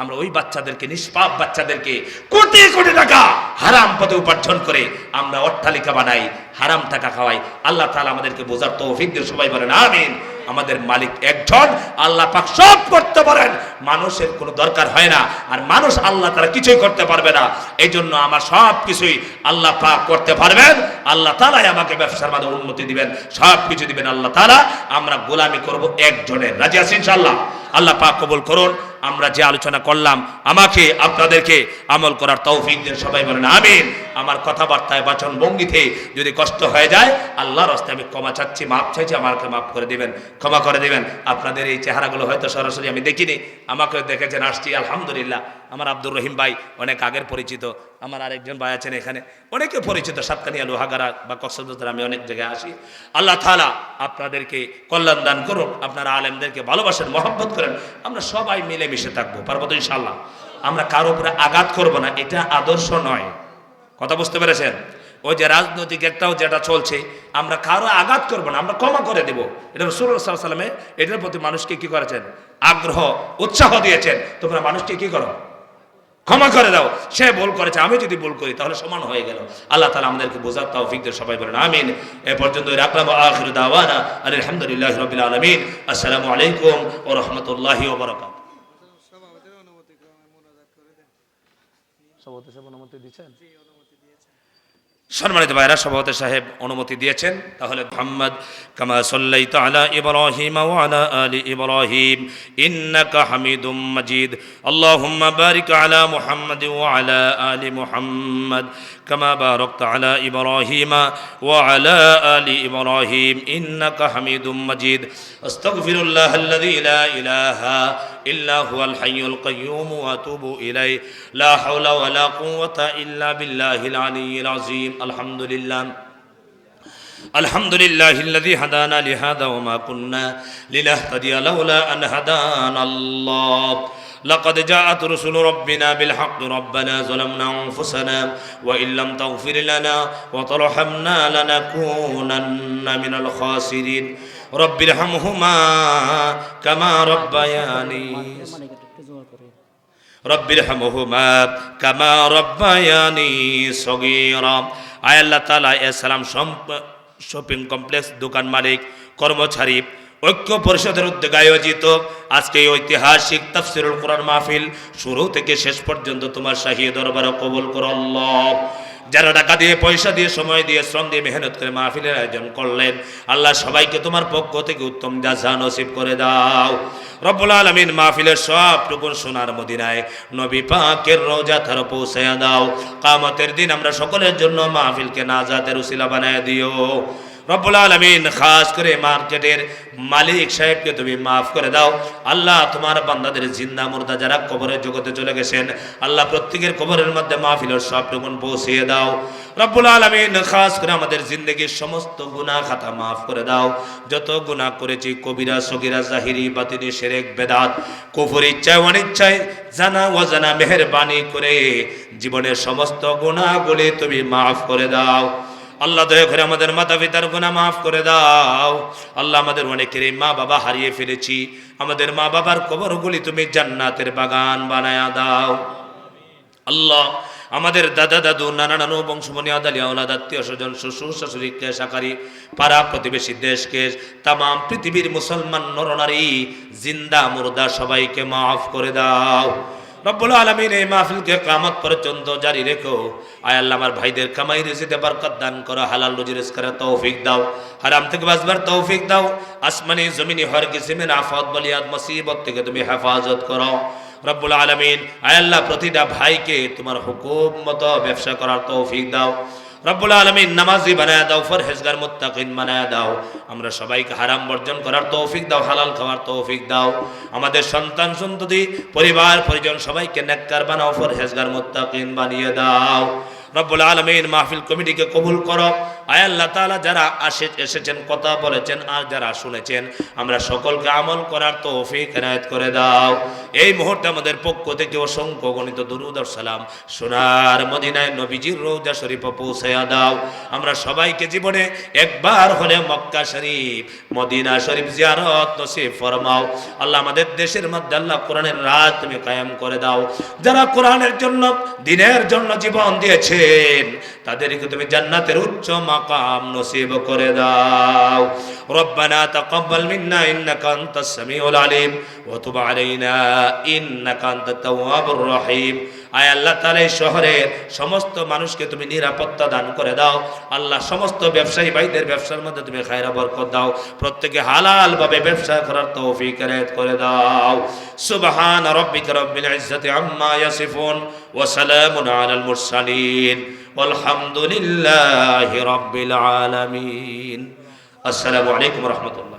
আমরা ওই বাচ্চাদেরকে, নিষ্পাপ বাচ্চাদেরকে কোটি কোটি টাকা হারাম পথে উপার্জন করে আমরা অট্টালিকা বানাই, হারাম টাকা খাওয়াই। আল্লাহ তাআলা আমাদেরকে বোঝার তৌফিক দিন, সবাই বলেন আমিন। আমাদের মালিক একজন, আল্লাহ পাক সব করতে পারেন, মানুষের কোনো দরকার হয় না, আর মানুষ আল্লাহ তাআলা কিছুই করতে পারবে না। এই জন্য আমার সব কিছুই আল্লাহ পাক করতে পারবেন। আল্লাহ তাআলাই আমাকে ব্যবসার মাঝে উন্নতি দিবেন, সব কিছু দিবেন আল্লাহ তাআলা। আমরা গোলামি করব একজনের। রাজি আছি ইনশাআল্লাহ? আল্লাহ পাক কবুল করুন। আমরা যে আলোচনা করলাম, আমাকে আপনাদেরকে আমল করার তৌফিক দিন, সবাই বলেন আমিন। আমার কথাবার্তায়, বাচন ভঙ্গিতে যদি কষ্ট হয়ে যায়, আল্লাহর রাস্তায় আমি ক্ষমা চাচ্ছি, মাপ চাইছি, আমাকে মাফ করে দিবেন, ক্ষমা করে দিবেন। আপনাদের এই চেহারাগুলো হয়তো সরাসরি আমি দেখিনি, আমাকে দেখেছেন, আসছি আলহামদুলিল্লাহ। আমার আব্দুর রহিম ভাই অনেক আগের পরিচিত, আমার আরেকজন ভাই আছেন এখানে, অনেকে পরিচিত, সাতকানিয়া, লোহাগাড়া বা কক্সবাজার, আমি অনেক জায়গায় আসি। আল্লাহ তাআলা আপনাদেরকে কল্যাণ দান করুন, আপনারা আলেমদেরকে ভালোবাসেন, মহব্বত করেন, আমরা সবাই মিলেমিশে থাকবো, পারবো তো ইনশাআল্লাহ? আমরা কারো উপরে আঘাত করব না, এটা আদর্শ নয়। কথা বুঝতে পেরেছেন? ওই যে রাজনৈতিক একটাও যেটা চলছে, আমরা কারো আঘাত করবো না, আমরা ক্ষমা করে দেব। এটা রাসূলুল্লাহ সাল্লাল্লাহু আলাইহি ওয়াসাল্লামে এটার প্রতি মানুষকে কি করেছেন? আগ্রহ, উৎসাহ দিয়েছেন, তোমরা মানুষকে কি করো? ক্ষমা করে দাও। সে ভুল করেছে, আমি যদি ভুল করি তাহলে সমান হয়ে গেল। আল্লাহ তাআলা আমাদেরকে বোঝার তৌফিক দেন, সবাই বলেন আমিন। এ পর্যন্ত রাখলাম, আখিরু দাওয়ানা আলহামদুলিল্লাহি রাব্বিল আলামিন। আসসালামু আলাইকুম ওয়া রাহমাতুল্লাহি ওয়া বারাকাতুহু। সভাপতি সাহেব অনুমতি দিয়েছেন? সম্মানিত ভাইরা, সভাপতি সাহেব অনুমতি দিয়েছেন। তাহলে মুহাম্মদ কামা সাল্লাইতা আলা ইব্রাহিম ওয়া আলা আলি ইব্রাহিম ইন্নাকা হামিদুম মাজিদ। আল্লাহুম্মা বারিক আলা মুহাম্মাদ ওয়া আলা আলি মুহাম্মাদ কামা বারাকতা আলা ইব্রাহিম ওয়া আলা আলি ইব্রাহিম ইন্নাকা হামিদুম মাজিদ। আস্তাগফিরুল্লাহাল্লাযী লা ইলাহা ইল্লা হুয়াল হাইয়ুল কাইয়্যুম ওয়া আতুবু ইলাইহি লা হাওলা ওয়া লা কুওয়াতা ইল্লা বিল্লাহিল আলিয়্যিল আযীম। আলহামদুলিল্লাহ, আলহামদুলিল্লাহিল্লাযী হাদানা লিহাদা ওয়া মা কুন্না লিনাহতাদিয়া লাউলা আন হাদানাল্লাহ। لقد جاءت رسل ربنا بالحق ربنا ظلمنا أنفسنا وإن لم تغفر لنا وترحمنا لنكونن من الخاسرين رب ارحمهما كما ربياني رب ارحمهما كما ربياني صغيرا। আয় আল্লাহ তাআলা, সালাম শপিং কমপ্লেক্স দোকান মালিক, কর্মচারী ঐক্য পরিষদের উদ্যোগে আয়োজিত আজকে এই ঐতিহাসিক তাফসীরুল কোরআন মাহফিল শুরু থেকে শেষ পর্যন্ত তোমার শাহী দরবারে কবুল করো আল্লাহ। যারা টাকা দিয়ে, পয়সা দিয়ে, সময় দিয়ে, শ্রম দিয়ে, মেহনত করে মাহফিলের আয়োজন করলেন, আল্লাহ সবাইকে তোমার পক্ষ থেকে উত্তম জাযা নসিব করে দাও রব্বুল আলামিন। মাহফিলের সবটুকুন সোনার মদিনায় নবী পাকের রওজা তার পৌঁছায়া দাও। কিয়ামতের দিন আমরা সকলের জন্য মাহফিলকে নাজাতের উসিলা বানায় দিও রব্বুল আলামিন। খাস করে মার্কেটের মালিক সাহেবকে তুমি মাফ করে দাও আল্লাহ। তোমার বান্দাদের জিন্দা মুর্দা যারা কবরের জগতে চলে গেছেন, আল্লাহ প্রত্যেকের কবরের মধ্যে মাহফিলের সবটুকুন পৌঁছিয়ে দাও রব্বুল আলামিন। খাস করে আমাদের জিন্দেগির সমস্ত গুনাহ খাতা মাফ করে দাও। যত গুনাহ করেছি, কবিরা সগীরা, জাহিরি বাতিনি, শিরক বেদাত, কুফর, ইচ্ছায় অনিচ্ছায়, জানা অজানা, মেহেরবানি করে জীবনের সমস্ত গুনাহগুলি তুমি মাফ করে দাও আল্লাহ। দয়া করে আমাদের মাতা পিতার গুনাহ মাফ করে দাও আল্লাহ। আমাদের অনেকের মা বাবা হারিয়ে ফেলেছি, আমাদের মা বাবার কবরগুলি তুমি জান্নাতের বাগান বানায়া দাও আল্লাহ। আমাদের দাদা দাদু, নানা নানু, বংশমনি, আদালি আওলাদ, আত্মীয় স্বজন, শ্বশুর শাশুড়ি, শাকারি, পাড়া প্রতিবেশী, দেশকে, তাম পৃথিবীর মুসলমান নরনারী জিন্দা মুর্দা সবাইকে মাফ করে দাও রব্বুল আলামিন। এই মাহফিলকে কিয়ামত পর্যন্ত জারি রেখো আয় আল্লাহ। আমার ভাইদের কামাই রিজিকে বরকত দান করো, হালাল রুজি রিজকের তৌফিক দাও, হারাম থেকে বাঁচবার তৌফিক দাও। আসমানি জমিনি হর কিসমের আফত বলিয়াত মুসিবত থেকে তুমি হেফাজত করো রব্বুল আলামিন। আয় আল্লাহ, প্রতিটা ভাইকে তোমার হুকুম মতো ব্যবসা করার তৌফিক দাও রব্বুল আলামিন নামাজি বানায় দাও, পরহেজগার মুত্তাকিন বানায় দাও। আমরা সবাইকে হারাম বর্জন করার তৌফিক দাও, হালাল খাওয়ার তৌফিক দাও। আমাদের সন্তান সন্ততি পরিবার পরিজন সবাইকে নেককার বানাও, পরহেজগার মুত্তাকিন বানিয়ে দাও। রব্বুল আলামিন মাহফিল কমিটিকে কবুল করো। আয় আল্লাহ তাআলা, যারা এসেছেন, কথা বলেছেন, আর যারা শুনেছেন, আমরা সকলকে আমল করার তৌফিক এনায়েত করে দাও। এই মুহূর্তে আমাদের পক্ষ থেকে অসংখ্য গণিত দুরূদ ও সালাম সোনার মদিনায় নবীজির রওজা শরীফে পৌঁছায়া দাও। আমরা সবাইকে জীবনে একবার হলে মক্কা শরীফ, মদিনা শরীফ জিয়ারত নসিব ফরমাও। আল্লাহ, আমাদের দেশের মধ্যে আল্লাহ কোরআনের রাজ তুমি কায়েম করে দাও। যারা কোরআনের জন্য, দ্বীনের জন্য জীবন দিয়েছেন, তাদেরকে তুমি জান্নাতের উচ্চ মাকাম নসিব করে দাও। রব্বানা তাকাব্বাল মিন্না ইন্নাকা আনতাস সামিউল আলিম ওয়া তুব আলাইনা ইন্নাকা আনতাত তাওয়াবুর রহিম। আয় আল্লাহ তাআলা, এই শহরের সমস্ত মানুষকে তুমি নিরাপত্তা দান করে দাও। আল্লাহ, সমস্ত ব্যবসায়ী ভাইদের ব্যবসার মধ্যে তুমি খায়রা বরকত দাও। প্রত্যেকে হালাল ভাবে ব্যবসা করার তৌফিক এনায়েত করে দাও। সুবহান রাব্বিকা রাব্বিল ইজ্জাতি আম্মা ইয়াসিফুন ওয়া সালামুন আলাল মুরসালিন ওয়ালহামদুলিল্লাহি রাব্বিল আলামিন। আসসালামু আলাইকুম ওয়া রাহমাতুল্লাহ।